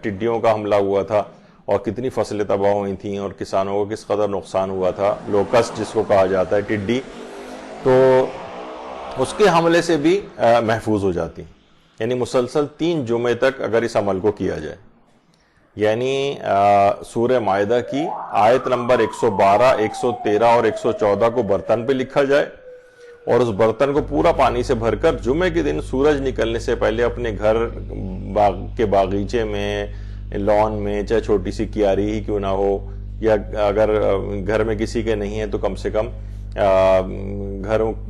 ٹڈیوں کا حملہ ہوا تھا اور کتنی فصلیں تباہ ہوئی تھیں اور کسانوں کو کس قدر نقصان ہوا تھا، لوکسٹ جس کو کہا جاتا ہے، ٹڈی، تو اس کے حملے سے بھی محفوظ ہو جاتی ہیں۔ یعنی مسلسل 3 جمعے تک اگر اس عمل کو کیا جائے، یعنی سورہ مائدہ کی آیت نمبر 112، 113 اور 114 کو برتن پہ لکھا جائے اور اس برتن کو پورا پانی سے بھر کر جمعے کے دن سورج نکلنے سے پہلے اپنے گھر کے باغیچے میں، لان میں، چاہے چھوٹی سی کیاری ہی کیوں نہ ہو، یا اگر گھر میں کسی کے نہیں ہے تو کم سے کم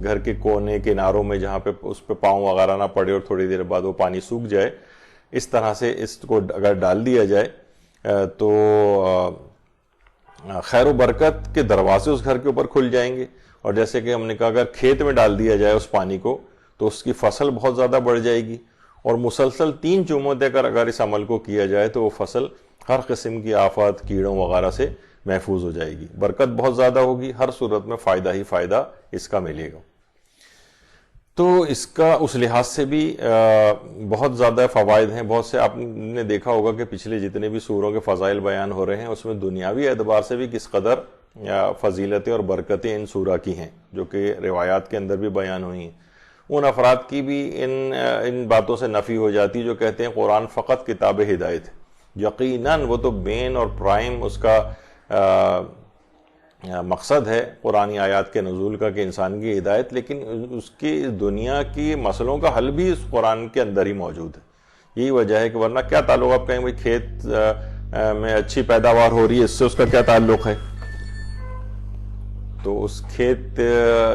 گھر کے کونے کناروں میں جہاں پہ اس پہ پاؤں وغیرہ نہ پڑے اور تھوڑی دیر بعد وہ پانی سوکھ جائے، اس طرح سے اس کو اگر ڈال دیا جائے تو خیر و برکت کے دروازے اس گھر کے اوپر کھل جائیں گے۔ اور جیسے کہ ہم نے کہا اگر کھیت میں ڈال دیا جائے اس پانی کو تو اس کی فصل بہت زیادہ بڑھ جائے گی، اور مسلسل 3 جمعوں تک اگر اس عمل کو کیا جائے تو وہ فصل ہر قسم کی آفات، کیڑوں وغیرہ سے محفوظ ہو جائے گی، برکت بہت زیادہ ہوگی، ہر صورت میں فائدہ ہی فائدہ اس کا ملے گا۔ تو اس کا اس لحاظ سے بھی بہت زیادہ فوائد ہیں۔ بہت سے آپ نے دیکھا ہوگا کہ پچھلے جتنے بھی سوروں کے فضائل بیان ہو رہے ہیں اس میں دنیاوی اعتبار سے بھی کس قدر فضیلتیں اور برکتیں ان سورہ کی ہیں، جو کہ روایات کے اندر بھی بیان ہوئی ہیں۔ ان افراد کی بھی ان باتوں سے نفی ہو جاتی جو کہتے ہیں قرآن فقط کتاب ہدایت ہے۔ یقیناً وہ تو مین اور پرائم اس کا مقصد ہے قرآنی آیات کے نزول کا کہ انسان کی ہدایت، لیکن اس کی دنیا کی مسئلوں کا حل بھی اس قرآن کے اندر ہی موجود ہے۔ یہی وجہ ہے کہ ورنہ کیا تعلق، آپ کہیں بھائی کھیت میں اچھی پیداوار ہو رہی ہے، اس سے اس کا کیا تعلق ہے؟ تو اس کھیت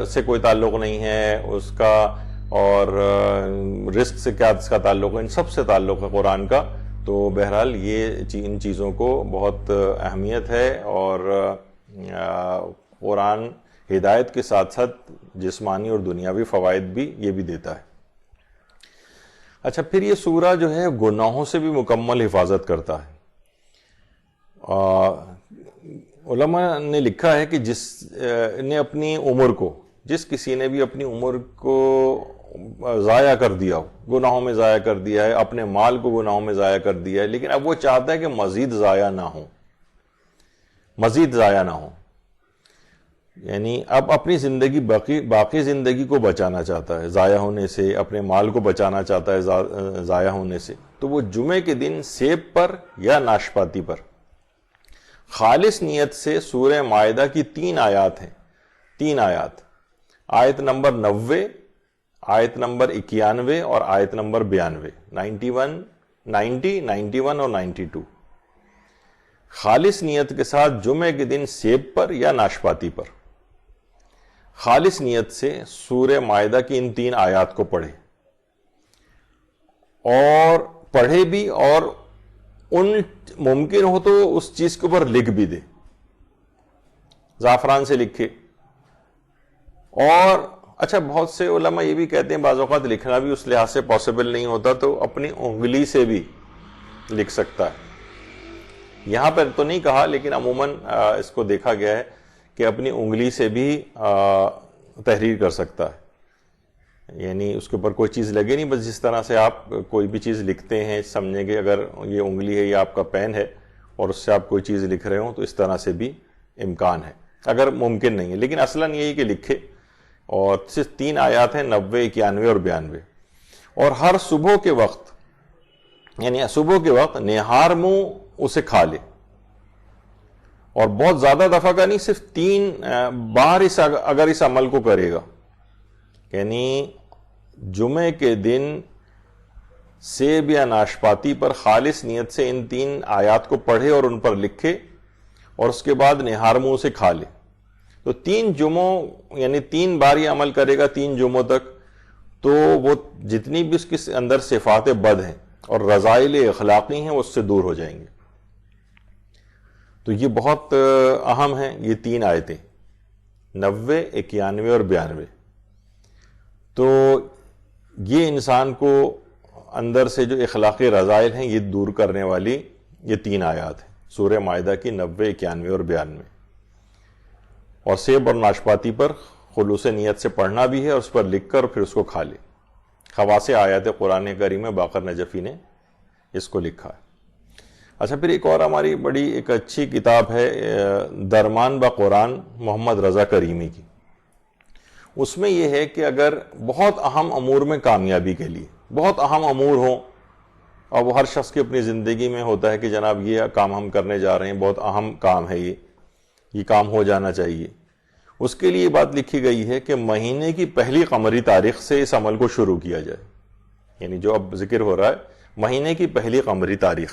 سے کوئی تعلق نہیں ہے اس کا، اور رزق سے کیا اس کا تعلق ہے؟ ان سب سے تعلق ہے قرآن کا۔ تو بہرحال یہ ان چیزوں کو بہت اہمیت ہے، اور قرآن ہدایت کے ساتھ ساتھ جسمانی اور دنیاوی فوائد بھی یہ بھی دیتا ہے۔ اچھا، پھر یہ سورہ جو ہے گناہوں سے بھی مکمل حفاظت کرتا ہے۔ علماء نے لکھا ہے کہ جس کسی نے بھی اپنی عمر کو ضائع کر دیا ہو، گناہوں میں ضائع کر دیا ہے، اپنے مال کو گناہوں میں ضائع کر دیا ہے، لیکن اب وہ چاہتا ہے کہ مزید ضائع نہ ہو، یعنی اب اپنی زندگی باقی زندگی کو بچانا چاہتا ہے ضائع ہونے سے، اپنے مال کو بچانا چاہتا ہے ضائع ہونے سے، تو وہ جمعے کے دن سیب پر یا ناشپاتی پر خالص نیت سے سورہ مائدہ کی 3 آیات ہیں، 3 آیات، آیت نمبر 90، آیت نمبر 91 اور آیت نمبر 92، 91 اور 92، خالص نیت کے ساتھ جمعے کے دن سیب پر یا ناشپاتی پر خالص نیت سے سورہ مائدہ کی ان 3 آیات کو پڑھے بھی، اور ممکن ہو تو اس چیز کے اوپر لکھ بھی دے، زعفران سے لکھے۔ اور اچھا، بہت سے علماء یہ بھی کہتے ہیں بعض اوقات لکھنا بھی اس لحاظ سے پاسبل نہیں ہوتا تو اپنی انگلی سے بھی لکھ سکتا ہے۔ یہاں پر تو نہیں کہا، لیکن عموماً اس کو دیکھا گیا ہے کہ اپنی انگلی سے بھی تحریر کر سکتا ہے، یعنی اس کے اوپر کوئی چیز لگے نہیں، بس جس طرح سے آپ کوئی بھی چیز لکھتے ہیں، سمجھیں گے اگر یہ انگلی ہے یا آپ کا پین ہے اور اس سے آپ کوئی چیز لکھ رہے ہوں تو اس طرح سے بھی امکان ہے، اگر ممکن نہیں ہے، لیکن اصلاً یہی کہ لکھے۔ اور صرف 3 آیات ہیں، 90، 91 اور 92، اور ہر صبح کے وقت، یعنی صبح کے وقت نہار منہ اسے کھا لے، اور بہت زیادہ دفعہ کا نہیں، صرف 3 بار اگر اس عمل کو کرے گا، یعنی جمعے کے دن سیب یا ناشپاتی پر خالص نیت سے ان 3 آیات کو پڑھے اور ان پر لکھے، اور اس کے بعد نہار منہ سے کھا لے، تو 3 جمعوں یعنی 3 بار یہ عمل کرے گا 3 جمعوں تک، تو وہ جتنی بھی اس کے اندر صفات بد ہیں اور رذائل اخلاقی ہیں وہ اس سے دور ہو جائیں گے۔ تو یہ بہت اہم ہیں یہ 3 آیتیں، 90، 91 اور 92۔ تو یہ انسان کو اندر سے جو اخلاقی رذائل ہیں یہ دور کرنے والی یہ 3 آیات ہیں سورہ مائدہ کی، 90، 91 اور 92۔ اور سیب اور ناشپاتی پر خلوص نیت سے پڑھنا بھی ہے، اور اس پر لکھ کر پھر اس کو کھا لے۔ خواص آیات قرآن کریم میں باقر نجفی نے اس کو لکھا ہے۔ اچھا، پھر ایک اور ہماری بڑی ایک اچھی کتاب ہے درمان با قرآن محمد رضا کریمی کی۔ اس میں یہ ہے کہ اگر بہت اہم امور میں کامیابی کے لیے، بہت اہم امور ہوں، اور وہ ہر شخص کی اپنی زندگی میں ہوتا ہے کہ جناب یہ کام ہم کرنے جا رہے ہیں، بہت اہم کام ہے، یہ کام ہو جانا چاہیے، اس کے لیے بات لکھی گئی ہے کہ مہینے کی پہلی قمری تاریخ سے اس عمل کو شروع کیا جائے، یعنی جو اب ذکر ہو رہا ہے مہینے کی پہلی قمری تاریخ،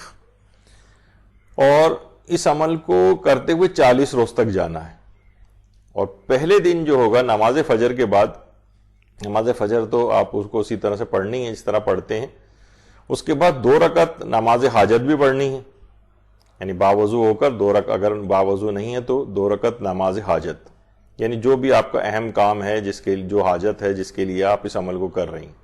اور اس عمل کو کرتے ہوئے 40 روز تک جانا ہے۔ اور پہلے دن جو ہوگا نماز فجر کے بعد، نماز فجر تو آپ اس کو اسی طرح سے پڑھنی ہے جس طرح پڑھتے ہیں، اس کے بعد 2 رکعت نماز حاجت بھی پڑھنی ہے، یعنی باوضو ہو کر 2 رکعت، اگر باوضو نہیں ہے تو 2 رکعت نماز حاجت، یعنی جو بھی آپ کا اہم کام ہے، جس کے جو حاجت ہے جس کے لیے آپ اس عمل کو کر رہی ہیں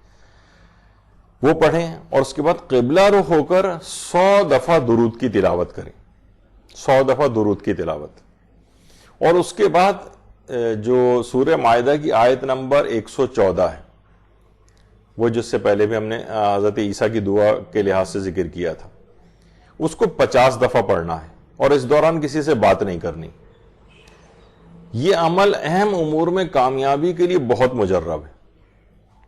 وہ پڑھیں، اور اس کے بعد قبلہ رخ ہو کر 100 دفعہ درود کی تلاوت کریں، 100 دفعہ درود کی تلاوت. اور اس کے بعد جو سورہ مائدہ کی آیت نمبر 114 ہے، وہ جس سے پہلے بھی ہم نے حضرت عیسیٰ کی دعا کے لحاظ سے ذکر کیا تھا، اس کو 50 دفعہ پڑھنا ہے اور اس دوران کسی سے بات نہیں کرنی. یہ عمل اہم امور میں کامیابی کے لیے بہت مجرب ہے.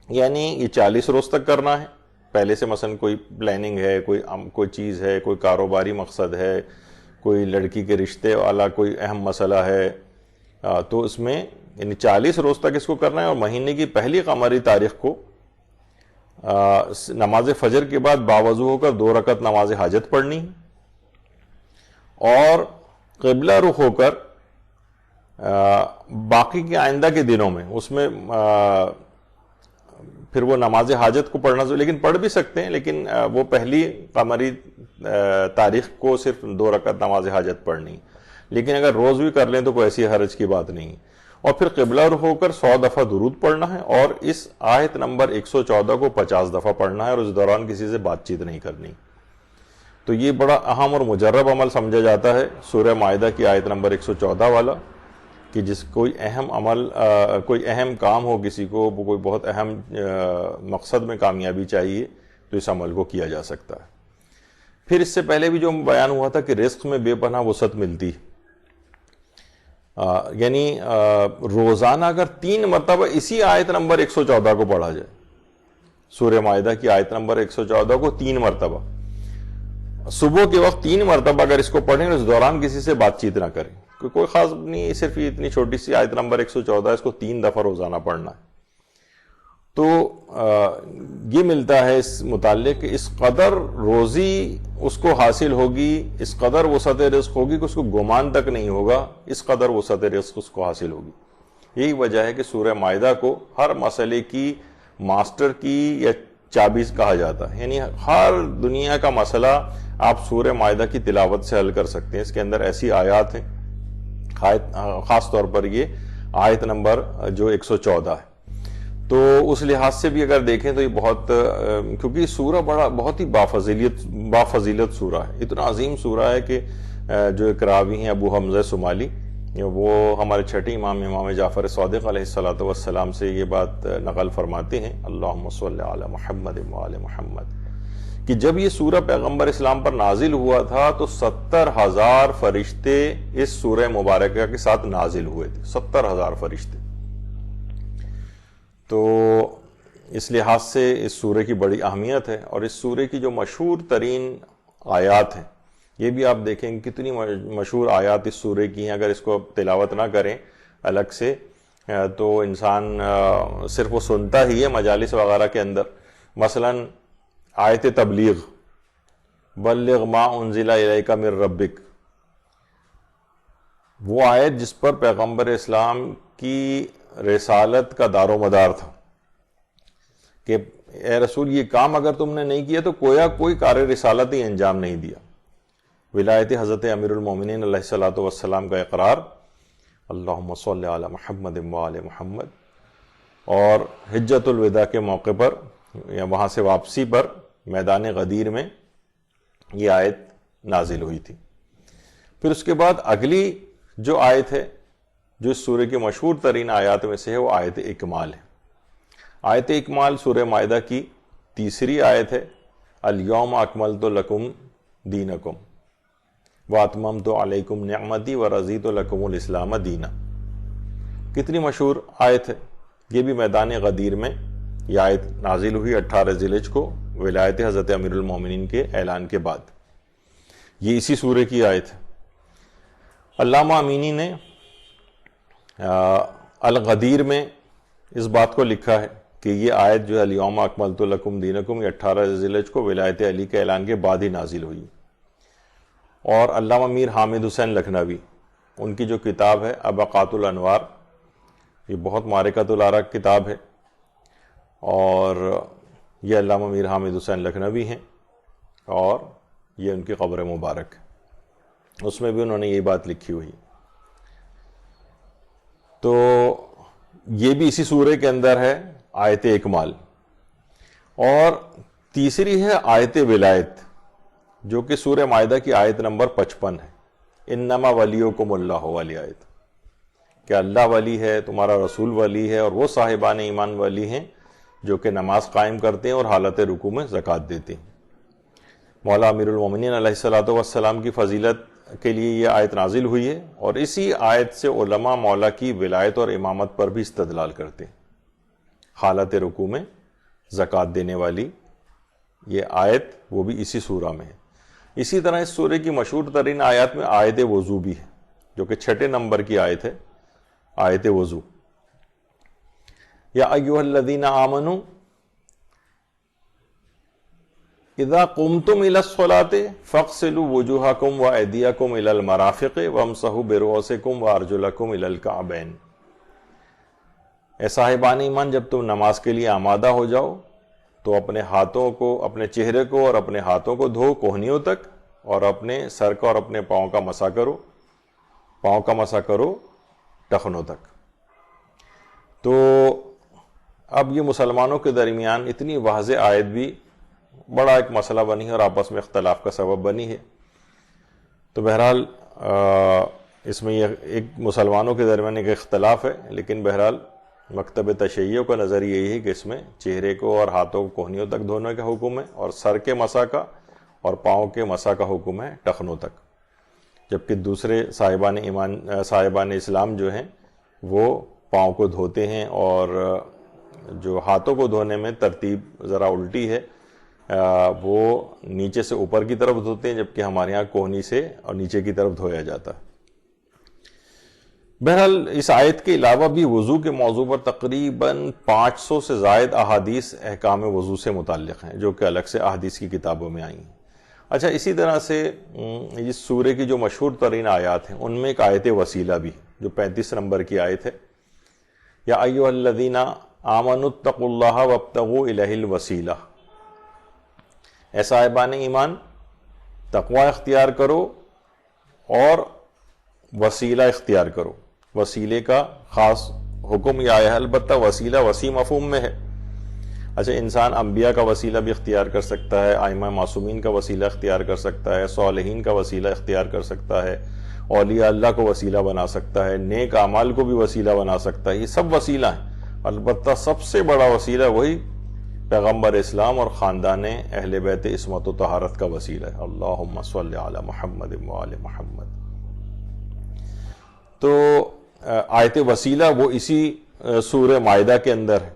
یعنی یہ 40 روز تک کرنا ہے. پہلے سے مثلا کوئی پلاننگ ہے، کوئی چیز ہے، کوئی کاروباری مقصد ہے، کوئی لڑکی کے رشتے والا کوئی اہم مسئلہ ہے، تو اس میں یعنی 40 روز تک اس کو کرنا ہے. اور مہینے کی پہلی قمری تاریخ کو نماز فجر کے بعد باوضو ہو کر 2 رکعت نماز حاجت پڑھنی اور قبلہ رخ ہو کر باقی کے آئندہ کے دنوں میں اس میں پھر وہ نماز حاجت کو پڑھنا ضروری، لیکن پڑھ بھی سکتے ہیں، لیکن وہ پہلی قمری تاریخ کو صرف 2 رکعت نماز حاجت پڑھنی. لیکن اگر روز بھی کر لیں تو کوئی ایسی حرج کی بات نہیں. اور پھر قبلہ رخ ہو کر 100 دفعہ درود پڑھنا ہے اور اس آیت نمبر 114 کو 50 دفعہ پڑھنا ہے اور اس دوران کسی سے بات چیت نہیں کرنی. تو یہ بڑا اہم اور مجرب عمل سمجھا جاتا ہے سورہ مائدہ کی آیت نمبر 114 والا، کہ جس کوئی اہم عمل، کوئی اہم کام ہو، کسی کو کوئی بہت اہم مقصد میں کامیابی چاہیے تو اس عمل کو کیا جا سکتا ہے. پھر اس سے پہلے بھی جو بیان ہوا تھا کہ رزق میں بے پناہ وسعت ملتی، یعنی روزانہ اگر 3 مرتبہ اسی آیت نمبر 114 کو پڑھا جائے، سورہ مائدہ کی آیت نمبر 114 کو 3 مرتبہ، صبح کے وقت 3 مرتبہ اگر اس کو پڑھیں اس دوران کسی سے بات چیت نہ کریں، کوئی خاص نہیں، صرف یہ اتنی چھوٹی سی آیت نمبر 114 اس کو 3 دفعہ روزانہ پڑھنا ہے، تو یہ ملتا ہے اس متعلق کہ اس قدر روزی اس کو حاصل ہوگی، اس قدر وسعت رزق ہوگی کہ اس کو گمان تک نہیں ہوگا، اس قدر وسعت رزق اس کو حاصل ہوگی. یہی وجہ ہے کہ سورہ مائدہ کو ہر مسئلے کی ماسٹر کی یا چابی کہا جاتا ہے. یعنی ہر دنیا کا مسئلہ آپ سورہ مائدہ کی تلاوت سے حل کر سکتے ہیں. اس کے اندر ایسی آیات ہیں، خاص طور پر یہ آیت نمبر جو 114 ہے. تو اس لحاظ سے بھی اگر دیکھیں تو یہ بہت، کیونکہ سورہ بہت ہی بافضیلت سورہ ہے، اتنا عظیم سورہ ہے کہ جو ایک راوی ہیں ابو حمزہ سمالی، وہ ہمارے چھٹے امام جعفر صادق علیہ السلام سے یہ بات نقل فرماتے ہیں، اللہم صلی علی محمد وآل محمد، کہ جب یہ سورہ پیغمبر اسلام پر نازل ہوا تھا تو 70,000 فرشتے اس سورہ مبارکہ کے ساتھ نازل ہوئے تھے. 70,000 فرشتے. تو اس لحاظ سے اس سورہ کی بڑی اہمیت ہے. اور اس سورہ کی جو مشہور ترین آیات ہیں، یہ بھی آپ دیکھیں کتنی مشہور آیات اس سورہ کی ہیں. اگر اس کو تلاوت نہ کریں الگ سے تو انسان صرف وہ سنتا ہی ہے مجالس وغیرہ کے اندر. مثلاً آیت تبلیغ، بلغ ما انزل الیک من ربک، وہ آیت جس پر پیغمبر اسلام کی رسالت کا دار و مدار تھا کہ اے رسول یہ کام اگر تم نے نہیں کیا تو کوئی کار رسالت ہی انجام نہیں دیا. ولایت حضرت امیر المومنین علیہ الصلوۃ والسلام کا اقرار، اللہم صلی علی محمد وآل محمد. اور حجۃ الوداع کے موقع پر یا وہاں سے واپسی پر میدان غدیر میں یہ آیت نازل ہوئی تھی. پھر اس کے بعد اگلی جو آیت ہے جو اس سورہ کی مشہور ترین آیات میں سے ہے، وہ آیت اکمال ہے. آیت اکمال سورہ مائدہ کی تیسری آیت ہے. الیوم اکملت لکم دینکم واتممت علیکم نعمتی ورضیت لکم الاسلام دینا. کتنی مشہور آیت ہے. یہ بھی میدان غدیر میں یہ آیت نازل ہوئی 18 ذی الحجہ کو ولایت حضرت امیر المومنین کے اعلان کے بعد. یہ اسی سورہ کی آیت ہے. علامہ امینی نے الغدیر میں اس بات کو لکھا ہے کہ یہ آیت جو ہے الیوم اکملت لکم دینکم، یہ 18 ذی الحجہ کو ولایت علی کے اعلان کے بعد ہی نازل ہوئی. اور علامہ میر حامد حسین لکھنوی، ان کی جو کتاب ہے ابقات الانوار، یہ بہت معرکۃ الآراء کتاب ہے، اور یہ علامہ میر حامد حسین لکھنوی ہیں اور یہ ان کی قبر مبارک ہے. اس میں بھی انہوں نے یہ بات لکھی ہوئی. تو یہ بھی اسی سورہ کے اندر ہے آیت اکمال. اور تیسری ہے آیت ولایت، جو کہ سورہ مائدہ کی آیت نمبر 55 ہے. انما ولیکم اللہ والی آیت، کہ اللہ ولی ہے، تمہارا رسول ولی ہے، اور وہ صاحبان ایمان ولی ہیں جو کہ نماز قائم کرتے ہیں اور حالت رکوع میں زکوٰۃ دیتے ہیں۔ مولا امیر المومنین علیہ الصلوۃ والسلام کی فضیلت کے لیے یہ آیت نازل ہوئی ہے، اور اسی آیت سے علماء مولا کی ولایت اور امامت پر بھی استدلال کرتے ہیں۔ حالت رکوع میں زکوٰۃ دینے والی یہ آیت وہ بھی اسی سورہ میں ہے۔ اسی طرح اس سورے کی مشہور ترین آیات میں آیت وضو بھی ہے، جو کہ 6 نمبر کی آیت ہے، آیت وضو۔ یا ایھا الذین آمنوا اذا قمتم الى الصلاة فاغسلوا وجوہکم وایدیکم الى المرافق وامسحوا برؤوسکم وارجلکم الى الکعبین۔ اے صاحبان ایمان، جب تم نماز کے لیے آمادہ ہو جاؤ تو اپنے ہاتھوں کو، اپنے چہرے کو اور اپنے ہاتھوں کو دھو کوہنیوں تک، اور اپنے سر کا اور اپنے پاؤں کا مسح کرو، پاؤں کا مسح کرو ٹخنوں تک۔ تو اب یہ مسلمانوں کے درمیان اتنی واضح آیت بھی بڑا ایک مسئلہ بنی ہے اور آپس میں اختلاف کا سبب بنی ہے۔ تو بہرحال اس میں یہ ایک مسلمانوں کے درمیان ایک اختلاف ہے، لیکن بہرحال مکتب تشیع کا نظر یہی ہے کہ اس میں چہرے کو اور ہاتھوں کو کوہنیوں تک دھونے کا حکم ہے، اور سر کے مسح کا اور پاؤں کے مسح کا حکم ہے ٹخنوں تک، جبکہ دوسرے صاحبان اسلام جو ہیں وہ پاؤں کو دھوتے ہیں، اور جو ہاتھوں کو دھونے میں ترتیب ذرا الٹی ہے، وہ نیچے سے اوپر کی طرف دھوتے ہیں، جبکہ ہمارے ہاں کوہنی سے اور نیچے کی طرف دھویا جاتا ہے۔ بہرحال اس آیت کے علاوہ بھی وضو کے موضوع پر تقریباً 500 سے زائد احادیث احکام وضو سے متعلق ہیں، جو کہ الگ سے احادیث کی کتابوں میں آئی ہیں۔ اچھا، اسی طرح سے اس سورے کی جو مشہور ترین آیات ہیں ان میں ایک آیت وسیلہ بھی، جو 35 نمبر کی آیت ہے، یا ایھا الذین آمنوا اتقوا اللہ وابتغوا الیہ الوسیلہ۔ اے صاحبان ایمان، تقوی اختیار کرو اور وسیلہ اختیار کرو۔ وسیلے کا خاص حکم یہ آیا ہے، البتہ وسیلہ وسیع مفہوم میں ہے۔ اچھا، انسان انبیاء کا وسیلہ بھی اختیار کر سکتا ہے، ائمہ معصومین کا وسیلہ اختیار کر سکتا ہے، صالحین کا وسیلہ اختیار کر سکتا ہے، اولیاء اللہ کو وسیلہ بنا سکتا ہے، نیک اعمال کو بھی وسیلہ بنا سکتا ہے، یہ سب وسیلہ ہیں۔ البتہ سب سے بڑا وسیلہ وہی پیغمبر اسلام اور خاندان اہل بیت عصمت و طہارت کا وسیلہ ہے۔ اللہم صلی علی محمد وآل محمد۔ تو آیت وسیلہ وہ اسی سورہ مائدہ کے اندر ہے۔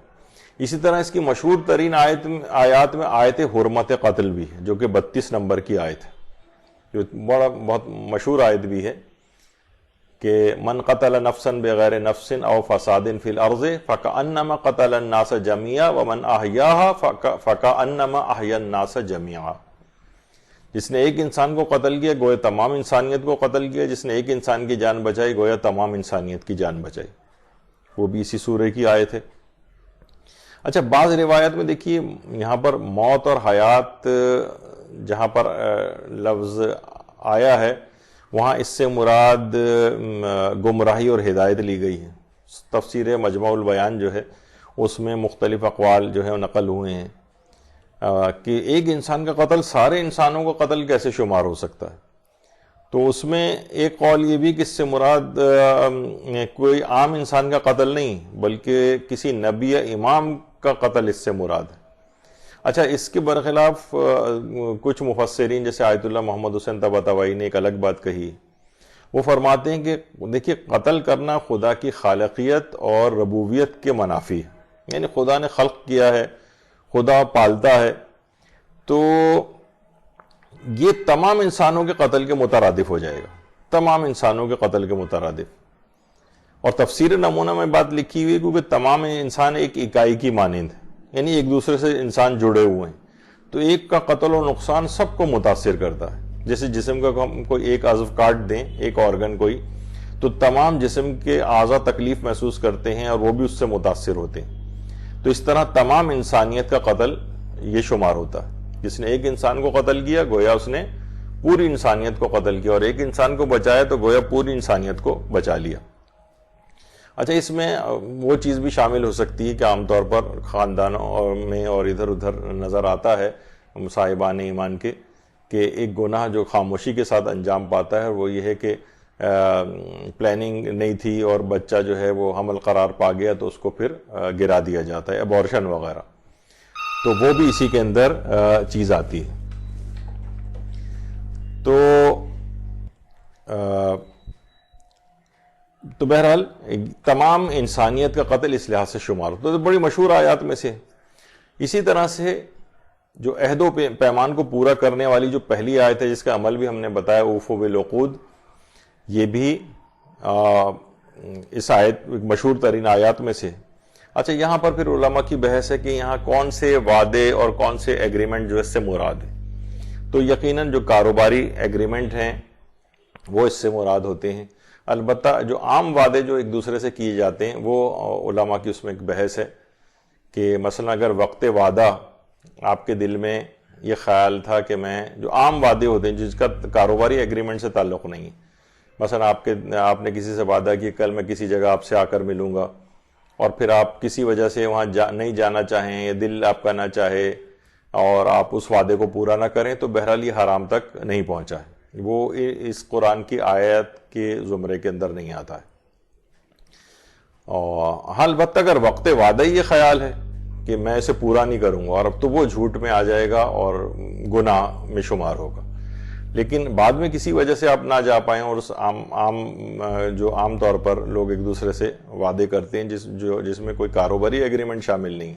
اسی طرح اس کی مشہور ترین آیات میں آیت حرمت قتل بھی ہے، جو کہ 32 نمبر کی آیت ہے، جو بہت مشہور آیت بھی ہے، کہ من قتل نفسا بغیر نفس او فساد فی الارض فکأنما قتل الناس جميعا ومن احیاها فکأنما احیا الناس جميعا۔ جس نے ایک انسان کو قتل کیا گویا تمام انسانیت کو قتل کیا، جس نے ایک انسان کی جان بچائی گویا تمام انسانیت کی جان بچائی۔ وہ بھی اسی سورے کی آیت ہے۔ اچھا، بعض روایات میں دیکھیے یہاں پر موت اور حیات جہاں پر لفظ آیا ہے وہاں اس سے مراد گمراہی اور ہدایت لی گئی ہے۔ تفسیر مجمع البیان جو ہے اس میں مختلف اقوال جو ہے نقل ہوئے ہیں کہ ایک انسان کا قتل سارے انسانوں کو قتل کیسے شمار ہو سکتا ہے۔ تو اس میں ایک قول یہ بھی کہ اس سے مراد کوئی عام انسان کا قتل نہیں، بلکہ کسی نبی یا امام کا قتل اس سے مراد ہے۔ اچھا، اس کے برخلاف کچھ مفسرین جیسے آیت اللہ محمد حسین طباطبائی نے ایک الگ بات کہی۔ وہ فرماتے ہیں کہ دیکھیے، قتل کرنا خدا کی خالقیت اور ربوبیت کے منافی ہے، یعنی خدا نے خلق کیا ہے، خدا پالتا ہے، تو یہ تمام انسانوں کے قتل کے مترادف ہو جائے گا، تمام انسانوں کے قتل کے مترادف۔ اور تفسیر نمونہ میں بات لکھی ہوئی کیونکہ تمام انسان ایک اکائی کی مانند ہے، یعنی ایک دوسرے سے انسان جڑے ہوئے ہیں، تو ایک کا قتل و نقصان سب کو متاثر کرتا ہے۔ جیسے جسم کا ہم کوئی ایک عضو کاٹ دیں، ایک آرگن کوئی، تو تمام جسم کے اعضاء تکلیف محسوس کرتے ہیں اور وہ بھی اس سے متاثر ہوتے ہیں۔ تو اس طرح تمام انسانیت کا قتل یہ شمار ہوتا ہے۔ جس نے ایک انسان کو قتل کیا گویا اس نے پوری انسانیت کو قتل کیا، اور ایک انسان کو بچایا تو گویا پوری انسانیت کو بچا لیا۔ اچھا، اس میں وہ چیز بھی شامل ہو سکتی ہے کہ عام طور پر خاندانوں میں اور ادھر ادھر نظر آتا ہے صاحبان ایمان کے کہ ایک گناہ جو خاموشی کے ساتھ انجام پاتا ہے وہ یہ ہے کہ پلاننگ نہیں تھی اور بچہ جو ہے وہ حمل قرار پا گیا تو اس کو پھر گرا دیا جاتا ہے، ابورشن وغیرہ، تو وہ بھی اسی کے اندر چیز آتی ہے۔ تو بہرحال تمام انسانیت کا قتل اس لحاظ سے شمار ہوتا ہے، تو بڑی مشہور آیات میں سے۔ اسی طرح سے جو عہد و پیمان کو پورا کرنے والی جو پہلی آیت ہے جس کا عمل بھی ہم نے بتایا، اوفوا بالعقود، یہ بھی اس آیت مشہور ترین آیات میں سے۔ اچھا، یہاں پر پھر علماء کی بحث ہے کہ یہاں کون سے وعدے اور کون سے ایگریمنٹ جو اس سے مراد ہے۔ تو یقیناً جو کاروباری ایگریمنٹ ہیں وہ اس سے مراد ہوتے ہیں۔ البتہ جو عام وعدے جو ایک دوسرے سے کیے جاتے ہیں وہ علماء کی اس میں ایک بحث ہے کہ مثلا اگر وقت وعدہ آپ کے دل میں یہ خیال تھا کہ میں، جو عام وعدے ہوتے ہیں جس کا کاروباری ایگریمنٹ سے تعلق نہیں ہے، مثلا آپ نے کسی سے وعدہ کیا کل میں کسی جگہ آپ سے آ کر ملوں گا، اور پھر آپ کسی وجہ سے وہاں نہیں جانا چاہیں یا دل آپ کا نہ چاہے اور آپ اس وعدے کو پورا نہ کریں، تو بہرحال یہ حرام تک نہیں پہنچا ہے، وہ اس قرآن کی آیت کے زمرے کے اندر نہیں آتا ہے۔ اور البتہ اگر وقت وعدہ ہی یہ خیال ہے کہ میں اسے پورا نہیں کروں گا، اور اب تو وہ جھوٹ میں آ جائے گا اور گناہ میں شمار ہوگا۔ لیکن بعد میں کسی وجہ سے آپ نہ جا پائیں، اور اس جو عام طور پر لوگ ایک دوسرے سے وعدے کرتے ہیں جس میں کوئی کاروباری ایگریمنٹ شامل نہیں،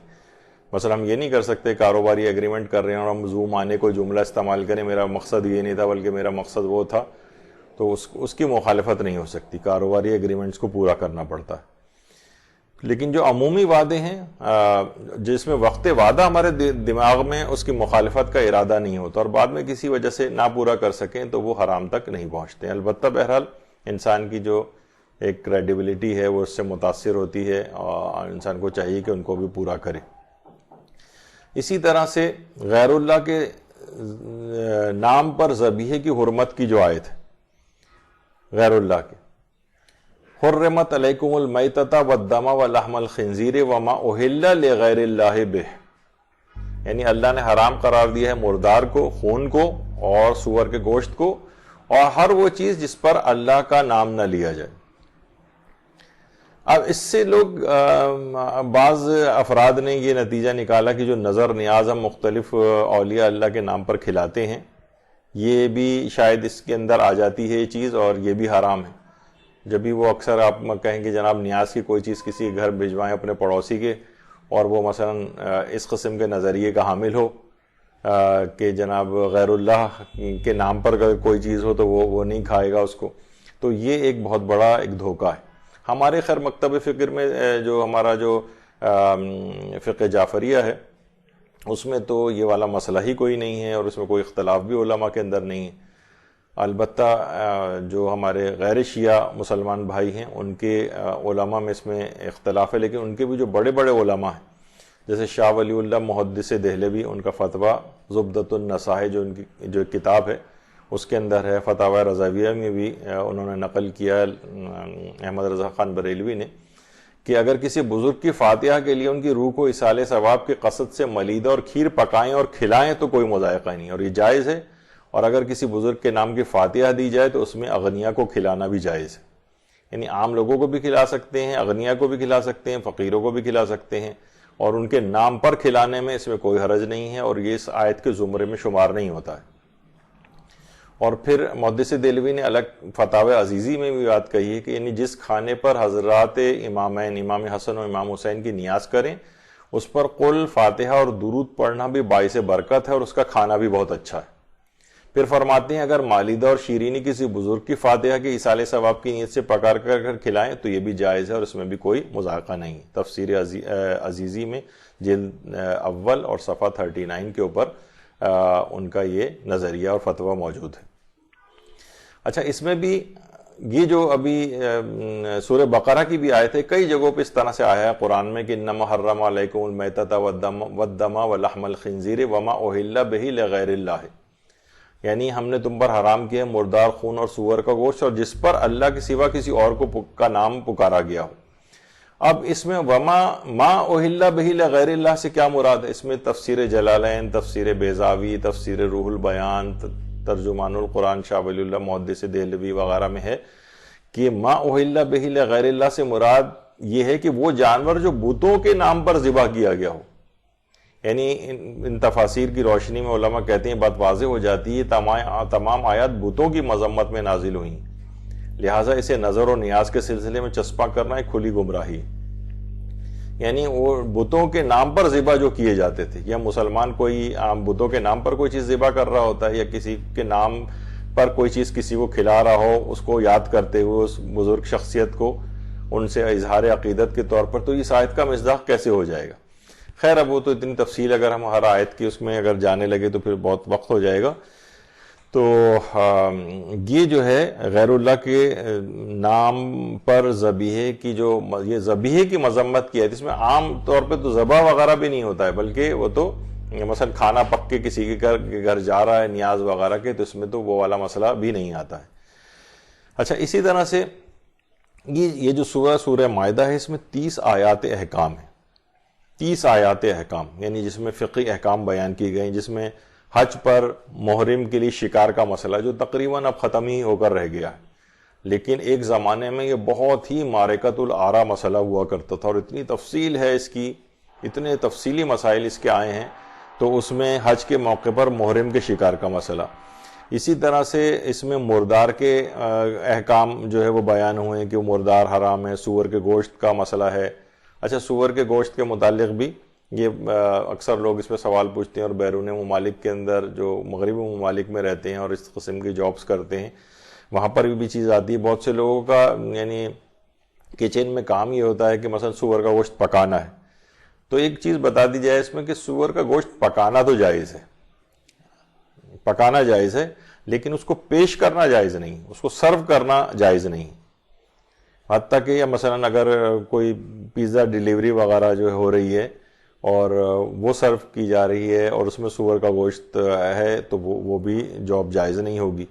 مثلا ہم یہ نہیں کر سکتے کاروباری ایگریمنٹ کر رہے ہیں اور ہم زوم آنے کوئی جملہ استعمال کریں میرا مقصد یہ نہیں تھا بلکہ میرا مقصد وہ تھا، تو اس کی مخالفت نہیں ہو سکتی، کاروباری ایگریمنٹس کو پورا کرنا پڑتا ہے۔ لیکن جو عمومی وعدے ہیں جس میں وقت وعدہ ہمارے دماغ میں اس کی مخالفت کا ارادہ نہیں ہوتا اور بعد میں کسی وجہ سے نہ پورا کر سکیں تو وہ حرام تک نہیں پہنچتے ہیں۔ البتہ بہرحال انسان کی جو ایک کریڈیبلٹی ہے وہ اس سے متاثر ہوتی ہے اور انسان کو چاہیے کہ ان کو بھی پورا کرے۔ اسی طرح سے غیر اللہ کے نام پر ذبیحے کی حرمت کی جو آیت ہے، غیر اللہ کے، حرمت علیکم المیتۃ والدم ولحم الخنزیر وما اہل لغیر اللہ بہ، یعنی اللہ نے حرام قرار دیا ہے مردار کو، خون کو اور سور کے گوشت کو، اور ہر وہ چیز جس پر اللہ کا نام نہ لیا جائے۔ اب اس سے لوگ بعض افراد نے یہ نتیجہ نکالا کہ جو نظر نیاز ہم مختلف اولیاء اللہ کے نام پر کھلاتے ہیں یہ بھی شاید اس کے اندر آ جاتی ہے یہ چیز، اور یہ بھی حرام ہے۔ جب بھی وہ اکثر آپ کہیں کہ جناب نیاز کی کوئی چیز کسی گھر بھجوائیں اپنے پڑوسی کے، اور وہ مثلا اس قسم کے نظریے کا حامل ہو کہ جناب غیر اللہ کے نام پر اگر کوئی چیز ہو تو وہ نہیں کھائے گا اس کو، تو یہ ایک بہت بڑا ایک دھوکہ ہے۔ ہمارے خیر مکتب فکر میں جو ہمارا جو فقہ جعفریہ ہے اس میں تو یہ والا مسئلہ ہی کوئی نہیں ہے، اور اس میں کوئی اختلاف بھی علماء کے اندر نہیں ہے۔ البتہ جو ہمارے غیر شیعہ مسلمان بھائی ہیں ان کے علماء میں اس میں اختلاف ہے، لیکن ان کے بھی جو بڑے بڑے علماء ہیں جیسے شاہ ولی اللہ محدث دہلوی، ان کا فتویٰ زبدۃ النصائح جو ان کی جو کتاب ہے اس کے اندر ہے، فتاوی رضاویہ میں بھی انہوں نے نقل کیا احمد رضا خان بریلوی نے کہ اگر کسی بزرگ کی فاتحہ کے لیے ان کی روح کو اصال ثواب کے قصد سے ملیدہ اور کھیر پکائیں اور کھلائیں تو کوئی مذائقہ نہیں، اور یہ جائز ہے۔ اور اگر کسی بزرگ کے نام کی فاتحہ دی جائے تو اس میں اغنیاء کو کھلانا بھی جائز ہے، یعنی عام لوگوں کو بھی کھلا سکتے ہیں، اغنیاء کو بھی کھلا سکتے ہیں، فقیروں کو بھی کھلا سکتے ہیں، اور ان کے نام پر کھلانے میں اس میں کوئی حرج نہیں ہے، اور یہ اس آیت کے زمرے میں شمار نہیں ہوتا ہے۔ اور پھر محدث دہلوی نے الگ فتاوی عزیزی میں بھی بات کہی ہے کہ یعنی جس کھانے پر حضرات امامین امام حسن و امام حسین کی نیاز کریں اس پر قل، فاتحہ اور درود پڑھنا بھی باعث برکت ہے اور اس کا کھانا بھی بہت اچھا ہے۔ پھر فرماتے ہیں اگر مالیدہ اور شیرینی کسی بزرگ کی فاتحہ کے ایصال ثواب کی نیت سے پکا کر کھلائیں تو یہ بھی جائز ہے، اور اس میں بھی کوئی مذائقہ نہیں۔ تفسیر عزیزی میں جلد اول اور صفحہ 39 کے اوپر ان کا یہ نظریہ اور فتویٰ موجود ہے۔ اچھا، اس میں بھی یہ جو ابھی سورہ بقرہ کی بھی آیت ہے، کئی جگہوں پہ اس طرح سے آیا ہے قرآن میں کہ انما حرم علیکم المیتۃ والدم ولحم الخنزیر وما اہل بہ لغیر اللہ، یعنی ہم نے تم پر حرام کیا مردار خون اور سور کا گوشت اور جس پر اللہ کے سوا کسی اور کا نام پکارا گیا ہو۔ اب اس میں وما ما اہل بہ لغیر اللہ سے کیا مراد ہے؟ اس میں تفسیر جلالین، تفسیر بیضاوی، تفسیر روح البیان، ترجمان القرآن شاہ ولی اللہ محدث دہلوی وغیرہ میں ہے کہ ما اہل بہ لغیر اللہ سے مراد یہ ہے کہ وہ جانور جو بتوں کے نام پر ذبح کیا گیا ہو. یعنی ان تفاسیر کی روشنی میں علماء کہتے ہیں بات واضح ہو جاتی ہے تمام آیات بتوں کی مذمت میں نازل ہوئی، لہٰذا اسے نظر و نیاز کے سلسلے میں چسپاں کرنا ایک کھلی گمراہی. یعنی وہ بتوں کے نام پر ذبح جو کیے جاتے تھے، یا مسلمان کوئی عام بتوں کے نام پر کوئی چیز ذبح کر رہا ہوتا ہے، یا کسی کے نام پر کوئی چیز کسی کو کھلا رہا ہو اس کو یاد کرتے ہوئے اس بزرگ شخصیت کو ان سے اظہار عقیدت کے طور پر، تو اس آیت کا مصداق کیسے ہو جائے گا؟ خیر اب وہ تو اتنی تفصیل اگر ہم ہر آیت کی اس میں اگر جانے لگے تو پھر بہت وقت ہو جائے گا. تو یہ جو ہے غیر اللہ کے نام پر ذبیحے کی جو یہ ذبیحے کی مذمت کی ہے، اس میں عام طور پہ تو ذبح وغیرہ بھی نہیں ہوتا ہے، بلکہ وہ تو مثلا کھانا پک کے کسی کے گھر جا رہا ہے نیاز وغیرہ کے، تو اس میں تو وہ والا مسئلہ بھی نہیں آتا ہے. اچھا اسی طرح سے یہ جو سورہ مائدہ ہے اس میں 30 آیات احکام ہیں، 30 آیات احکام، یعنی جس میں فقہی احکام بیان کی گئی، جس میں حج پر محرم کے لیے شکار کا مسئلہ جو تقریباً اب ختم ہی ہو کر رہ گیا ہے، لیکن ایک زمانے میں یہ بہت ہی معرکۃ الآراء مسئلہ ہوا کرتا تھا، اور اتنی تفصیل ہے اس کی، اتنے تفصیلی مسائل اس کے آئے ہیں. تو اس میں حج کے موقع پر محرم کے شکار کا مسئلہ، اسی طرح سے اس میں مردار کے احکام جو ہے وہ بیان ہوئے ہیں کہ وہ مردار حرام ہے، سور کے گوشت کا مسئلہ ہے. اچھا سور کے گوشت کے متعلق بھی یہ اکثر لوگ اس پہ سوال پوچھتے ہیں، اور بیرون ممالک کے اندر جو مغربی ممالک میں رہتے ہیں اور اس قسم کی جابز کرتے ہیں وہاں پر بھی چیز آتی ہے. بہت سے لوگوں کا یعنی کچن میں کام یہ ہوتا ہے کہ مثلا سور کا گوشت پکانا ہے، تو ایک چیز بتا دی جائے اس میں کہ سور کا گوشت پکانا تو جائز ہے، پکانا جائز ہے، لیکن اس کو پیش کرنا جائز نہیں، اس کو سرو کرنا جائز نہیں. حتیٰ کہ مثلا اگر کوئی پیزا ڈیلیوری وغیرہ جو ہو رہی ہے اور وہ سرو کی جا رہی ہے اور اس میں سور کا گوشت ہے تو وہ بھی جاب جائز نہیں ہوگی.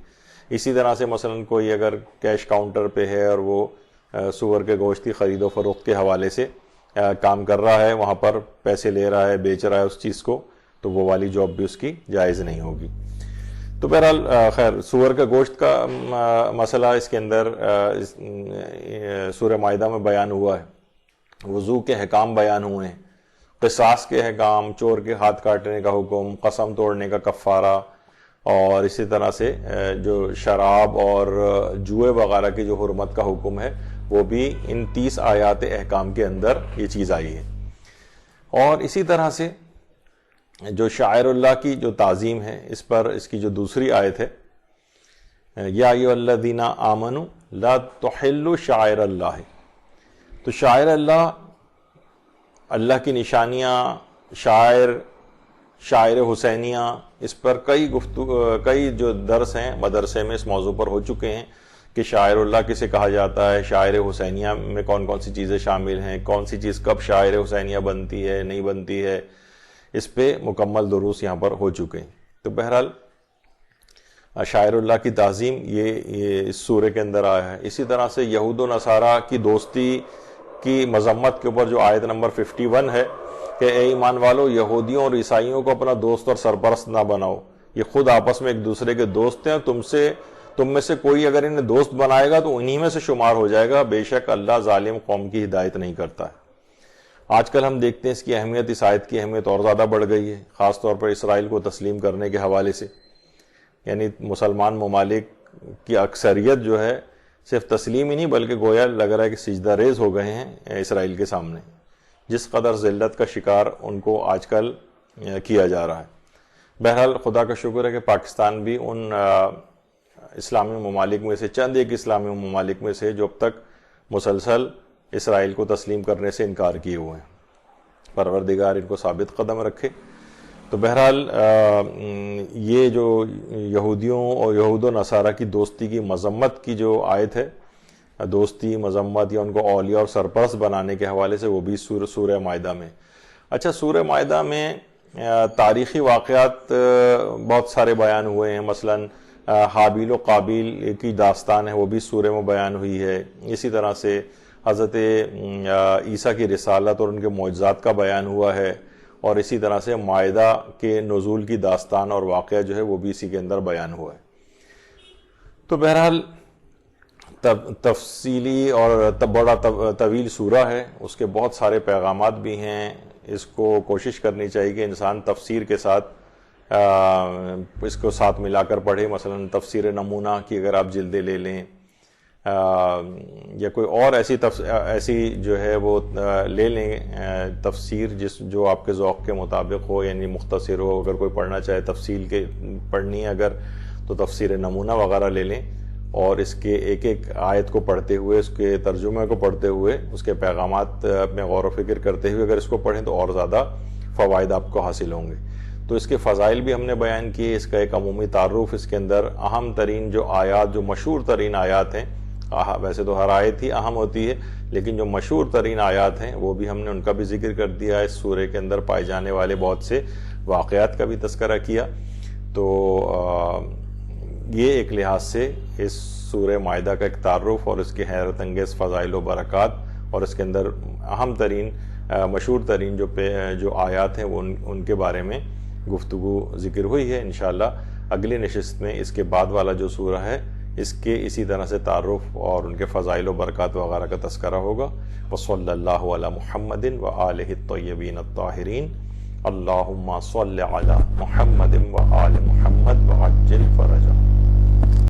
اسی طرح سے مثلا کوئی اگر کیش کاؤنٹر پہ ہے اور وہ سور کے گوشت کی خرید و فروخت کے حوالے سے کام کر رہا ہے، وہاں پر پیسے لے رہا ہے، بیچ رہا ہے اس چیز کو، تو وہ والی جاب بھی اس کی جائز نہیں ہوگی. تو بہرحال خیر سور کا گوشت کا مسئلہ اس کے اندر سورہ مائدہ میں بیان ہوا ہے. وضو کے احکام بیان ہوئے ہیں، قصاص کے احکام، چور کے ہاتھ کاٹنے کا حکم، قسم توڑنے کا کفارہ، اور اسی طرح سے جو شراب اور جوئے وغیرہ کی جو حرمت کا حکم ہے وہ بھی ان 30 آیات احکام کے اندر یہ چیز آئی ہے. اور اسی طرح سے جو شاعر اللہ کی جو تعظیم ہے اس پر اس کی جو دوسری آیت ہے، یا ایھا الذین آمنوا لا تحلوا شعائر اللہ. تو شاعر اللہ، اللہ کی نشانیاں، شاعر حسینیہ، اس پر کئی جو درس ہیں مدرسے میں اس موضوع پر ہو چکے ہیں کہ شاعر اللہ کسے کہا جاتا ہے، شاعر حسینیہ میں کون کون سی چیزیں شامل ہیں، کون سی چیز کب شاعر حسینیہ بنتی ہے نہیں بنتی ہے، اس پہ مکمل دروس یہاں پر ہو چکے ہیں. تو بہرحال شاعر اللہ کی تعظیم یہ اس سورے کے اندر آیا ہے. اسی طرح سے یہود و نصارہ کی دوستی کی مذمت کے اوپر جو آیت نمبر 51 ہے کہ اے ایمان والو یہودیوں اور عیسائیوں کو اپنا دوست اور سرپرست نہ بناؤ، یہ خود آپس میں ایک دوسرے کے دوست ہیں، تم میں سے کوئی اگر انہیں دوست بنائے گا تو انہی میں سے شمار ہو جائے گا، بے شک اللہ ظالم قوم کی ہدایت نہیں کرتا ہے. آج کل ہم دیکھتے ہیں اس کی اہمیت، اس آیت کی اہمیت اور زیادہ بڑھ گئی ہے، خاص طور پر اسرائیل کو تسلیم کرنے کے حوالے سے. یعنی مسلمان ممالک کی اکثریت جو ہے صرف تسلیم ہی نہیں بلکہ گویا لگ رہا ہے کہ سجدہ ریز ہو گئے ہیں اسرائیل کے سامنے، جس قدر ذلت کا شکار ان کو آج کل کیا جا رہا ہے. بہرحال خدا کا شکر ہے کہ پاکستان بھی ان اسلامی ممالک میں سے چند ایک اسلامی ممالک میں سے جو اب تک مسلسل اسرائیل کو تسلیم کرنے سے انکار کیے ہوئے ہیں. پروردگار ان کو ثابت قدم رکھے. تو بہرحال یہ جو یہودیوں اور یہود و نصارہ کی دوستی کی مذمت کی جو آیت ہے، دوستی مذمت یا ان کو اولیاء اور سرپرست بنانے کے حوالے سے، وہ بھی سورہ مائدہ میں. اچھا سورہ مائدہ میں تاریخی واقعات بہت سارے بیان ہوئے ہیں، مثلاً حابیل و قابیل کی داستان ہے وہ بھی سورہ میں بیان ہوئی ہے. اسی طرح سے حضرت عیسیٰ کی رسالت اور ان کے معجزات کا بیان ہوا ہے، اور اسی طرح سے مائدہ کے نزول کی داستان اور واقعہ جو ہے وہ بھی اسی کے اندر بیان ہوا ہے۔ تو بہرحال تفصیلی اور بڑا طویل سورہ ہے، اس کے بہت سارے پیغامات بھی ہیں۔ اس کو کوشش کرنی چاہیے کہ انسان تفسیر کے ساتھ اس کو ساتھ ملا کر پڑھے۔ مثلا تفسیر نمونہ کی اگر آپ جلدیں لے لیں، یا کوئی اور ایسی جو ہے وہ لے لیں تفسیر جو آپ کے ذوق کے مطابق ہو، یعنی مختصر ہو۔ اگر کوئی پڑھنا چاہے تفصیل کے پڑھنی ہے اگر، تو تفسیر نمونہ وغیرہ لے لیں، اور اس کے ایک ایک آیت کو پڑھتے ہوئے، اس کے ترجمے کو پڑھتے ہوئے، اس کے پیغامات میں غور و فکر کرتے ہوئے اگر اس کو پڑھیں تو اور زیادہ فوائد آپ کو حاصل ہوں گے۔ تو اس کے فضائل بھی ہم نے بیان کیے، اس کا ایک عمومی تعارف، اس کے اندر اہم ترین جو آیات، جو مشہور ترین آیات ہیں، ویسے تو ہر آیت ہی اہم ہوتی ہے، لیکن جو مشہور ترین آیات ہیں وہ بھی ہم نے ان کا بھی ذکر کر دیا۔ اس سورے کے اندر پائے جانے والے بہت سے واقعات کا بھی تذکرہ کیا۔ تو یہ ایک لحاظ سے اس سورہ مائدہ کا ایک تعارف اور اس کے حیرت انگیز فضائل و برکات، اور اس کے اندر اہم ترین مشہور ترین جو آیات ہیں وہ ان کے بارے میں گفتگو ذکر ہوئی ہے۔ انشاءاللہ اگلی نشست میں اس کے بعد والا جو سورہ ہے اس کے اسی طرح سے تعارف اور ان کے فضائل و برکات وغیرہ کا تذکرہ ہوگا۔ وصلی اللہ علی محمد وآلہ الطیبین الطاہرین۔ اللہم صل علی محمد وآل محمد وعجل فرجہ۔